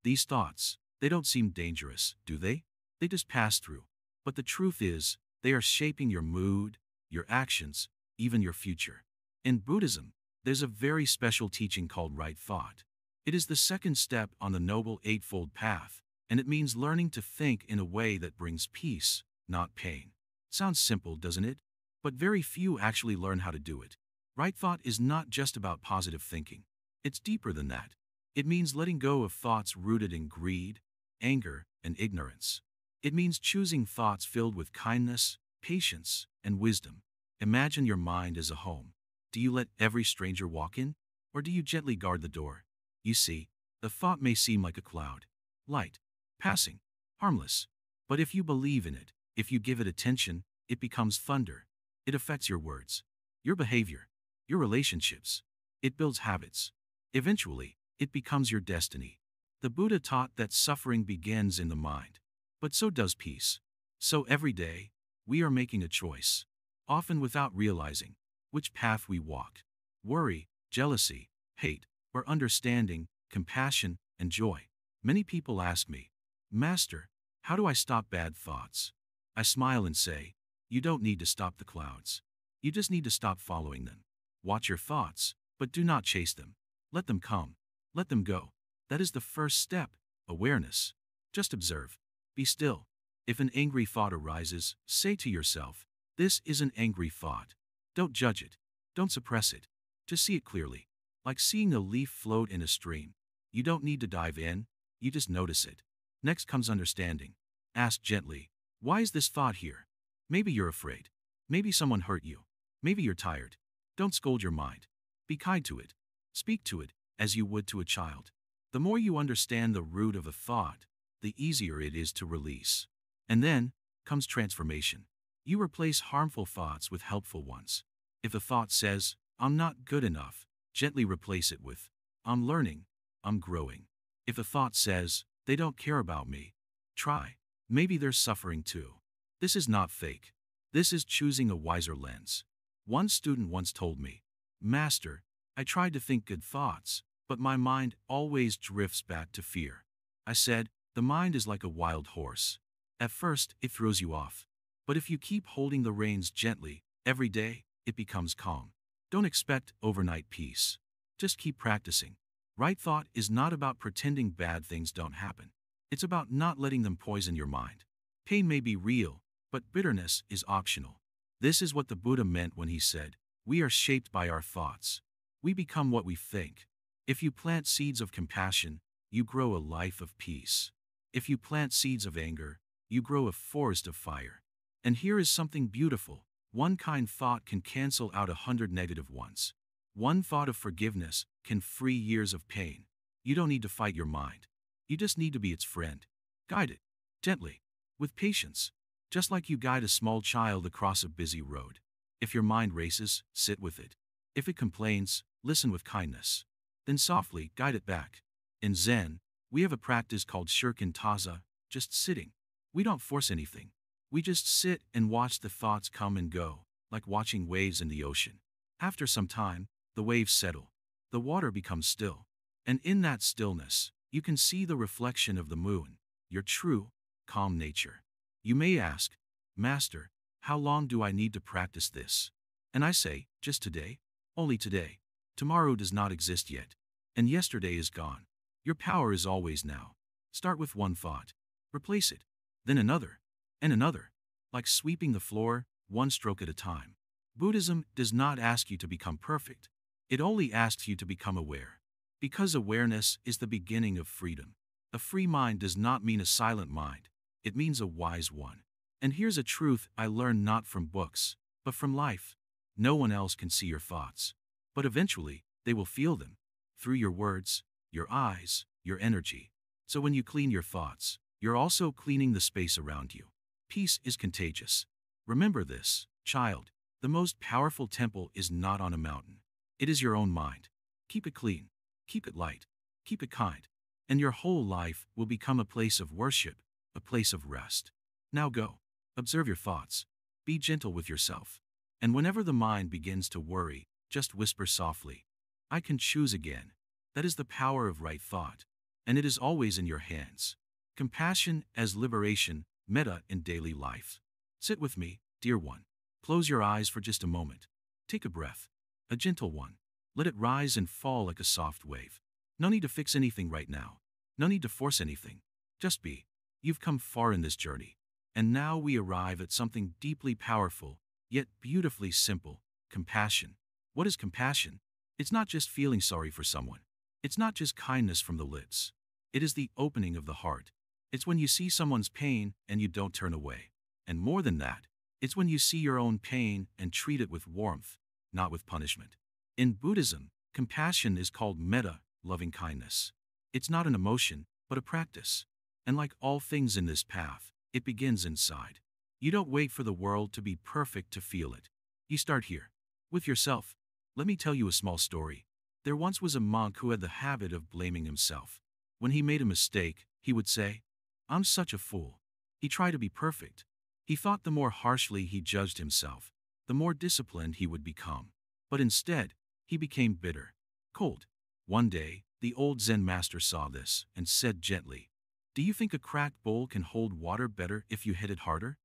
These thoughts, they don't seem dangerous, do they? They just pass through. But the truth is, they are shaping your mood, your actions, even your future. In Buddhism, there's a very special teaching called right thought. It is the second step on the Noble Eightfold Path, and it means learning to think in a way that brings peace, not pain. Sounds simple, doesn't it? But very few actually learn how to do it. Right thought is not just about positive thinking. It's deeper than that. It means letting go of thoughts rooted in greed, anger, and ignorance. It means choosing thoughts filled with kindness, patience, and wisdom. Imagine your mind as a home. Do you let every stranger walk in? Or do you gently guard the door? You see, the thought may seem like a cloud. Light. Passing. Harmless. But if you believe in it, if you give it attention, it becomes thunder. It affects your words, your behavior, your relationships. It builds habits. Eventually, it becomes your destiny. The Buddha taught that suffering begins in the mind. But so does peace. So every day, we are making a choice, often without realizing, which path we walk. Worry, jealousy, hate, or understanding, compassion, and joy. Many people ask me, Master, how do I stop bad thoughts? I smile and say, you don't need to stop the clouds. You just need to stop following them. Watch your thoughts, but do not chase them. Let them come. Let them go. That is the first step, awareness. Just observe. Be still. If an angry thought arises, say to yourself, this is an angry thought. Don't judge it. Don't suppress it. Just see it clearly. Like seeing a leaf float in a stream. You don't need to dive in, you just notice it. Next comes understanding. Ask gently, why is this thought here? Maybe you're afraid. Maybe someone hurt you. Maybe you're tired. Don't scold your mind. Be kind to it. Speak to it as you would to a child. The more you understand the root of a thought, the easier it is to release. And then comes transformation. You replace harmful thoughts with helpful ones. If a thought says, I'm not good enough, gently replace it with, I'm learning, I'm growing. If a thought says, they don't care about me, try, maybe they're suffering too. This is not fake. This is choosing a wiser lens. One student once told me, Master, I tried to think good thoughts, but my mind always drifts back to fear. I said, the mind is like a wild horse. At first, it throws you off. But if you keep holding the reins gently, every day, it becomes calm. Don't expect overnight peace. Just keep practicing. Right thought is not about pretending bad things don't happen. It's about not letting them poison your mind. Pain may be real, but bitterness is optional. This is what the Buddha meant when he said, we are shaped by our thoughts. We become what we think. If you plant seeds of compassion, you grow a life of peace. If you plant seeds of anger, you grow a forest of fire. And here is something beautiful. One kind thought can cancel out 100 negative ones. One thought of forgiveness can free years of pain. You don't need to fight your mind. You just need to be its friend. Guide it, gently, with patience, just like you guide a small child across a busy road. If your mind races, sit with it. If it complains, listen with kindness. Then softly guide it back. In Zen, we have a practice called shirkin taza, just sitting. We don't force anything. We just sit and watch the thoughts come and go, like watching waves in the ocean. After some time, the waves settle. the water becomes still. And in that stillness, you can see the reflection of the moon, your true, calm nature. You may ask, Master, how long do I need to practice this? And I say, just today, only today. Tomorrow does not exist yet, and yesterday is gone. Your power is always now. Start with one thought, replace it, then another, and another, like sweeping the floor, one stroke at a time. Buddhism does not ask you to become perfect. It only asks you to become aware. Because awareness is the beginning of freedom. A free mind does not mean a silent mind. It means a wise one. And here's a truth I learned not from books, but from life. No one else can see your thoughts. But eventually, they will feel them. Through your words, your eyes, your energy. So when you clean your thoughts, you're also cleaning the space around you. Peace is contagious. Remember this, child. The most powerful temple is not on a mountain. It is your own mind. Keep it clean. Keep it light. Keep it kind. And your whole life will become a place of worship, a place of rest. Now go. Observe your thoughts. Be gentle with yourself. And whenever the mind begins to worry, just whisper softly, I can choose again. That is the power of right thought. And it is always in your hands. Compassion as liberation, metta in daily life. Sit with me, dear one. Close your eyes for just a moment. Take a breath. A gentle one. Let it rise and fall like a soft wave. No need to fix anything right now. No need to force anything. Just be. You've come far in this journey. And now we arrive at something deeply powerful, yet beautifully simple, compassion. What is compassion? It's not just feeling sorry for someone. It's not just kindness from the lips. It is the opening of the heart. It's when you see someone's pain and you don't turn away. And more than that, it's when you see your own pain and treat it with warmth, not with punishment. In Buddhism, compassion is called metta, loving kindness. It's not an emotion, but a practice. And like all things in this path, it begins inside. You don't wait for the world to be perfect to feel it. You start here, with yourself. Let me tell you a small story. There once was a monk who had the habit of blaming himself. When he made a mistake, he would say, I'm such a fool. He tried to be perfect. He thought the more harshly he judged himself, the more disciplined he would become. But instead, he became bitter, cold. One day, the old Zen Master saw this and said gently, Do you think a cracked bowl can hold water better if you hit it harder?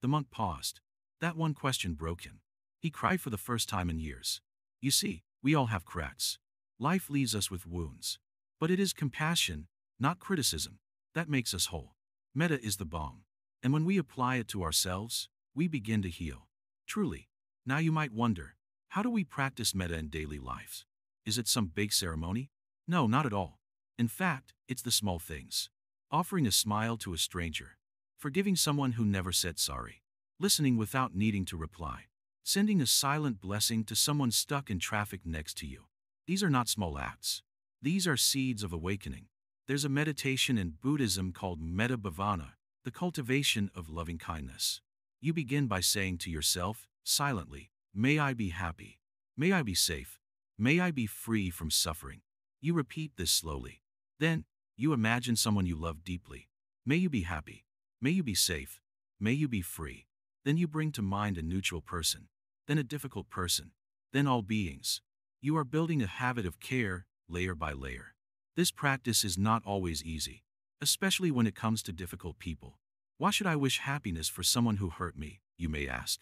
The monk paused. That one question broke him. He cried for the first time in years. You see, we all have cracks. Life leaves us with wounds. But it is compassion, not criticism, that makes us whole. Metta is the balm. And when we apply it to ourselves, we begin to heal. Truly. Now you might wonder, how do we practice metta in daily life? Is it some big ceremony? No, not at all. In fact, it's the small things. Offering a smile to a stranger. Forgiving someone who never said sorry. Listening without needing to reply. Sending a silent blessing to someone stuck in traffic next to you. These are not small acts. These are seeds of awakening. There's a meditation in Buddhism called metta bhavana, the cultivation of loving kindness. You begin by saying to yourself, silently, May I be happy. May I be safe. May I be free from suffering. You repeat this slowly. Then, you imagine someone you love deeply. May you be happy. May you be safe. May you be free. Then you bring to mind a neutral person. Then a difficult person. Then all beings. You are building a habit of care, layer by layer. This practice is not always easy, especially when it comes to difficult people. Why should I wish happiness for someone who hurt me, you may ask?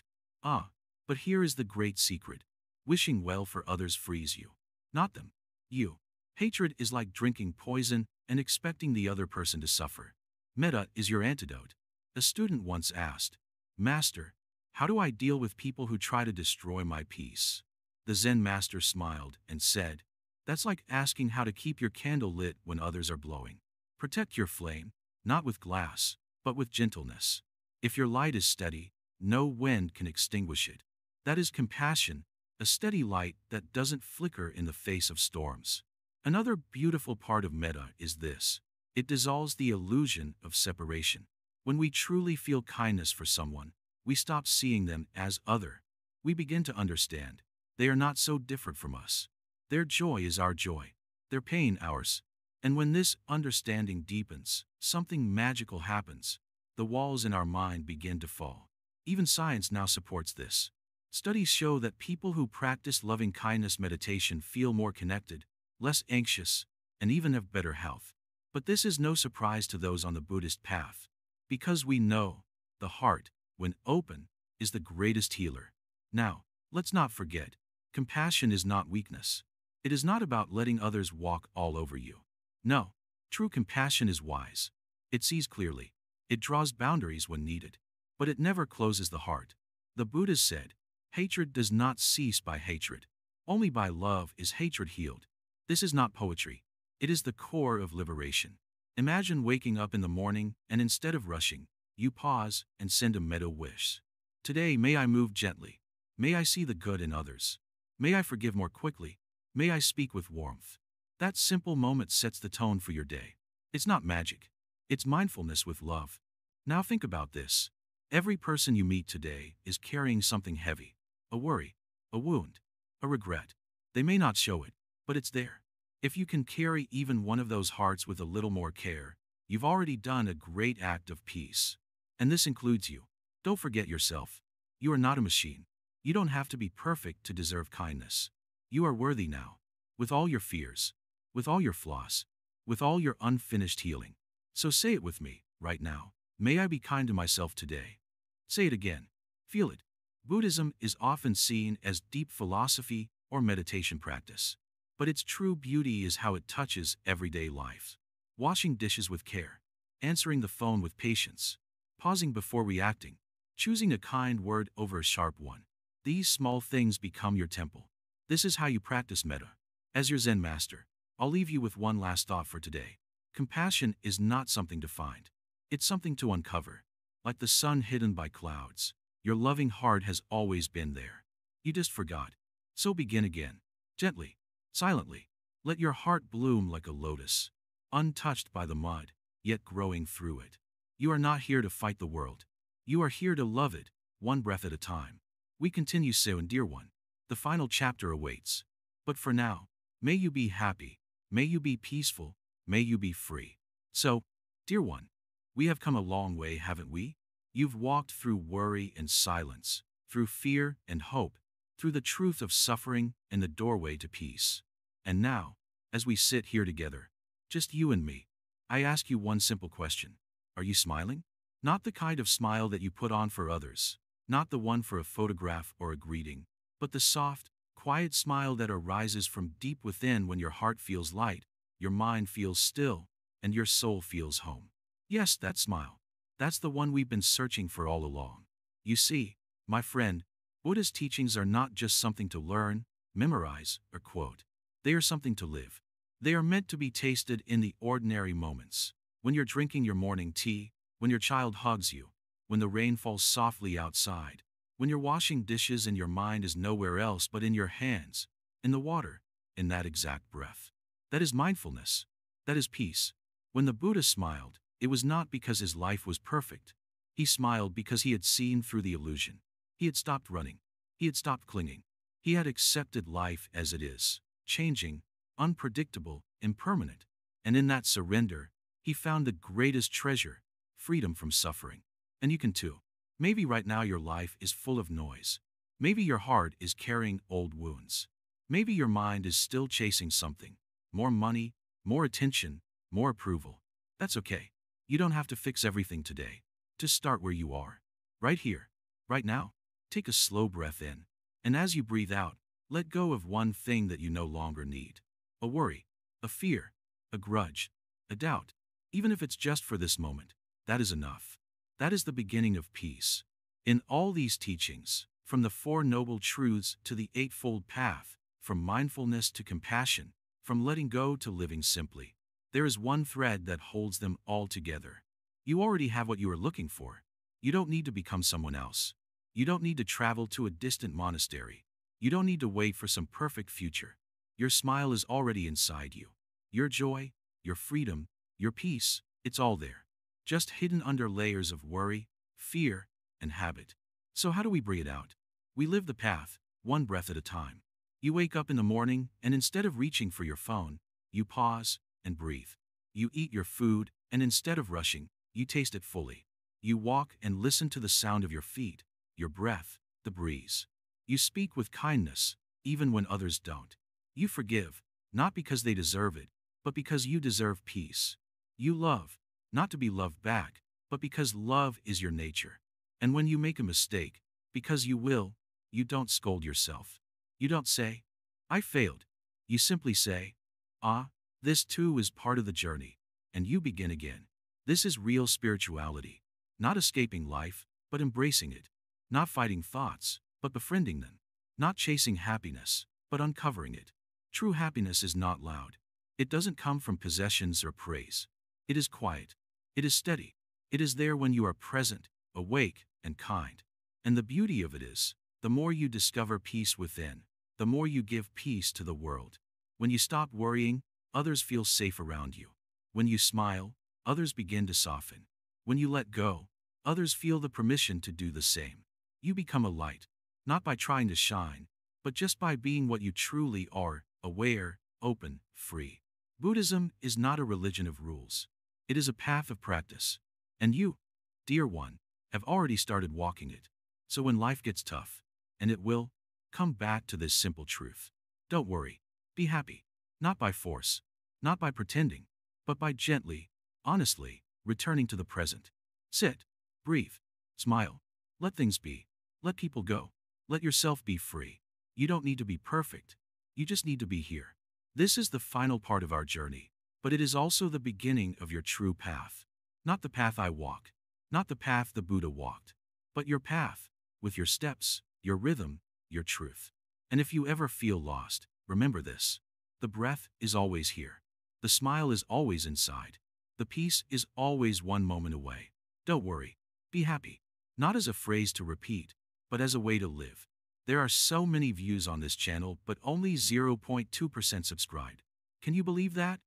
But here is the great secret. Wishing well for others frees you, not them. You. Hatred is like drinking poison and expecting the other person to suffer. Metta is your antidote. A student once asked, Master, how do I deal with people who try to destroy my peace? The Zen Master smiled and said, That's like asking how to keep your candle lit when others are blowing. Protect your flame, not with glass, but with gentleness. If your light is steady, no wind can extinguish it. That is compassion, a steady light that doesn't flicker in the face of storms. Another beautiful part of metta is this. It dissolves the illusion of separation. When we truly feel kindness for someone, we stop seeing them as other. We begin to understand. They are not so different from us. Their joy is our joy. Their pain ours. And when this understanding deepens, something magical happens. The walls in our mind begin to fall. Even science now supports this. Studies show that people who practice loving kindness meditation feel more connected, less anxious, and even have better health. But this is no surprise to those on the Buddhist path, because we know the heart, when open, is the greatest healer. Now, let's not forget, compassion is not weakness. It is not about letting others walk all over you. No, true compassion is wise. It sees clearly. It draws boundaries when needed. But it never closes the heart. The Buddha said, hatred does not cease by hatred. Only by love is hatred healed. This is not poetry. It is the core of liberation. Imagine waking up in the morning and instead of rushing, you pause and send a metta wish. Today may I move gently. May I see the good in others. May I forgive more quickly. May I speak with warmth. That simple moment sets the tone for your day. It's not magic. It's mindfulness with love. Now think about this. Every person you meet today is carrying something heavy. A worry, a wound, a regret. They may not show it, but it's there. If you can carry even one of those hearts with a little more care, you've already done a great act of peace. And this includes you. Don't forget yourself. You are not a machine. You don't have to be perfect to deserve kindness. You are worthy now, with all your fears, with all your flaws, with all your unfinished healing. So say it with me, right now. May I be kind to myself today. Say it again. Feel it. Buddhism is often seen as deep philosophy or meditation practice. But its true beauty is how it touches everyday life. Washing dishes with care, answering the phone with patience, pausing before reacting, choosing a kind word over a sharp one. These small things become your temple. This is how you practice metta. As your Zen Master, I'll leave you with one last thought for today. Compassion is not something to find. It's something to uncover. Like the sun hidden by clouds, your loving heart has always been there. You just forgot. So begin again. Gently, silently. Let your heart bloom like a lotus, untouched by the mud, yet growing through it. You are not here to fight the world. You are here to love it, one breath at a time. We continue soon, dear one. The final chapter awaits. But for now, may you be happy, may you be peaceful, may you be free. So, dear one, we have come a long way, haven't we? You've walked through worry and silence, through fear and hope, through the truth of suffering and the doorway to peace. And now, as we sit here together, just you and me, I ask you one simple question. Are you smiling? Not the kind of smile that you put on for others, not the one for a photograph or a greeting, but the soft, quiet smile that arises from deep within when your heart feels light, your mind feels still, and your soul feels home. Yes, that smile. That's the one we've been searching for all along. You see, my friend, Buddha's teachings are not just something to learn, memorize, or quote. They are something to live. They are meant to be tasted in the ordinary moments. When you're drinking your morning tea, when your child hugs you, when the rain falls softly outside, when you're washing dishes and your mind is nowhere else but in your hands, in the water, in that exact breath. That is mindfulness. That is peace. When the Buddha smiled, it was not because his life was perfect. He smiled because he had seen through the illusion. He had stopped running. He had stopped clinging. He had accepted life as it is, changing, unpredictable, impermanent. And in that surrender, he found the greatest treasure, freedom from suffering. And you can too. Maybe right now your life is full of noise. Maybe your heart is carrying old wounds. Maybe your mind is still chasing something. More money, more attention, more approval. That's okay. You don't have to fix everything today. Just start where you are. Right here. Right now. Take a slow breath in. And as you breathe out, let go of one thing that you no longer need. A worry, a fear, a grudge, a doubt. Even if it's just for this moment, that is enough. That is the beginning of peace. In all these teachings, from the Four Noble Truths to the Eightfold Path, from mindfulness to compassion, from letting go to living simply, there is one thread that holds them all together. You already have what you are looking for. You don't need to become someone else. You don't need to travel to a distant monastery. You don't need to wait for some perfect future. Your smile is already inside you. Your joy, your freedom, your peace, it's all there. Just hidden under layers of worry, fear, and habit. So how do we bring it out? We live the path, one breath at a time. You wake up in the morning, and instead of reaching for your phone, you pause and breathe. You eat your food, and instead of rushing, you taste it fully. You walk and listen to the sound of your feet, your breath, the breeze. You speak with kindness, even when others don't. You forgive, not because they deserve it, but because you deserve peace. You love, not to be loved back, but because love is your nature. And when you make a mistake, because you will, you don't scold yourself. You don't say, I failed. You simply say, ah, this too is part of the journey, and you begin again. This is real spirituality, not escaping life, but embracing it, not fighting thoughts, but befriending them, not chasing happiness, but uncovering it. True happiness is not loud. It doesn't come from possessions or praise. It is quiet. It is steady. It is there when you are present, awake, and kind. And the beauty of it is, the more you discover peace within, the more you give peace to the world. When you stop worrying, others feel safe around you. When you smile, others begin to soften. When you let go, others feel the permission to do the same. You become a light, not by trying to shine, but just by being what you truly are, aware, open, free. Buddhism is not a religion of rules. It is a path of practice. And you, dear one, have already started walking it. So when life gets tough, and it will, come back to this simple truth. Don't worry. Be happy. Not by force, not by pretending, but by gently, honestly, returning to the present. Sit, breathe, smile, let things be, let people go, let yourself be free. You don't need to be perfect. You just need to be here. This is the final part of our journey, but it is also the beginning of your true path. Not the path I walk, not the path the Buddha walked, but your path, with your steps, your rhythm, your truth. And if you ever feel lost, remember this. The breath is always here. The smile is always inside. The peace is always one moment away. Don't worry. Be happy. Not as a phrase to repeat, but as a way to live. There are so many views on this channel, but only 0.2% subscribed. Can you believe that?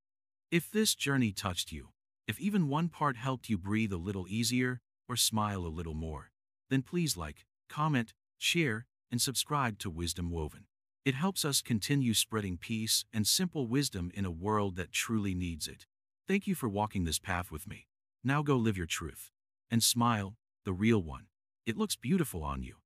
If this journey touched you, if even one part helped you breathe a little easier or smile a little more, then please like, comment, share, and subscribe to Wisdom Woven. It helps us continue spreading peace and simple wisdom in a world that truly needs it. Thank you for walking this path with me. Now go live your truth. And smile, the real one. It looks beautiful on you.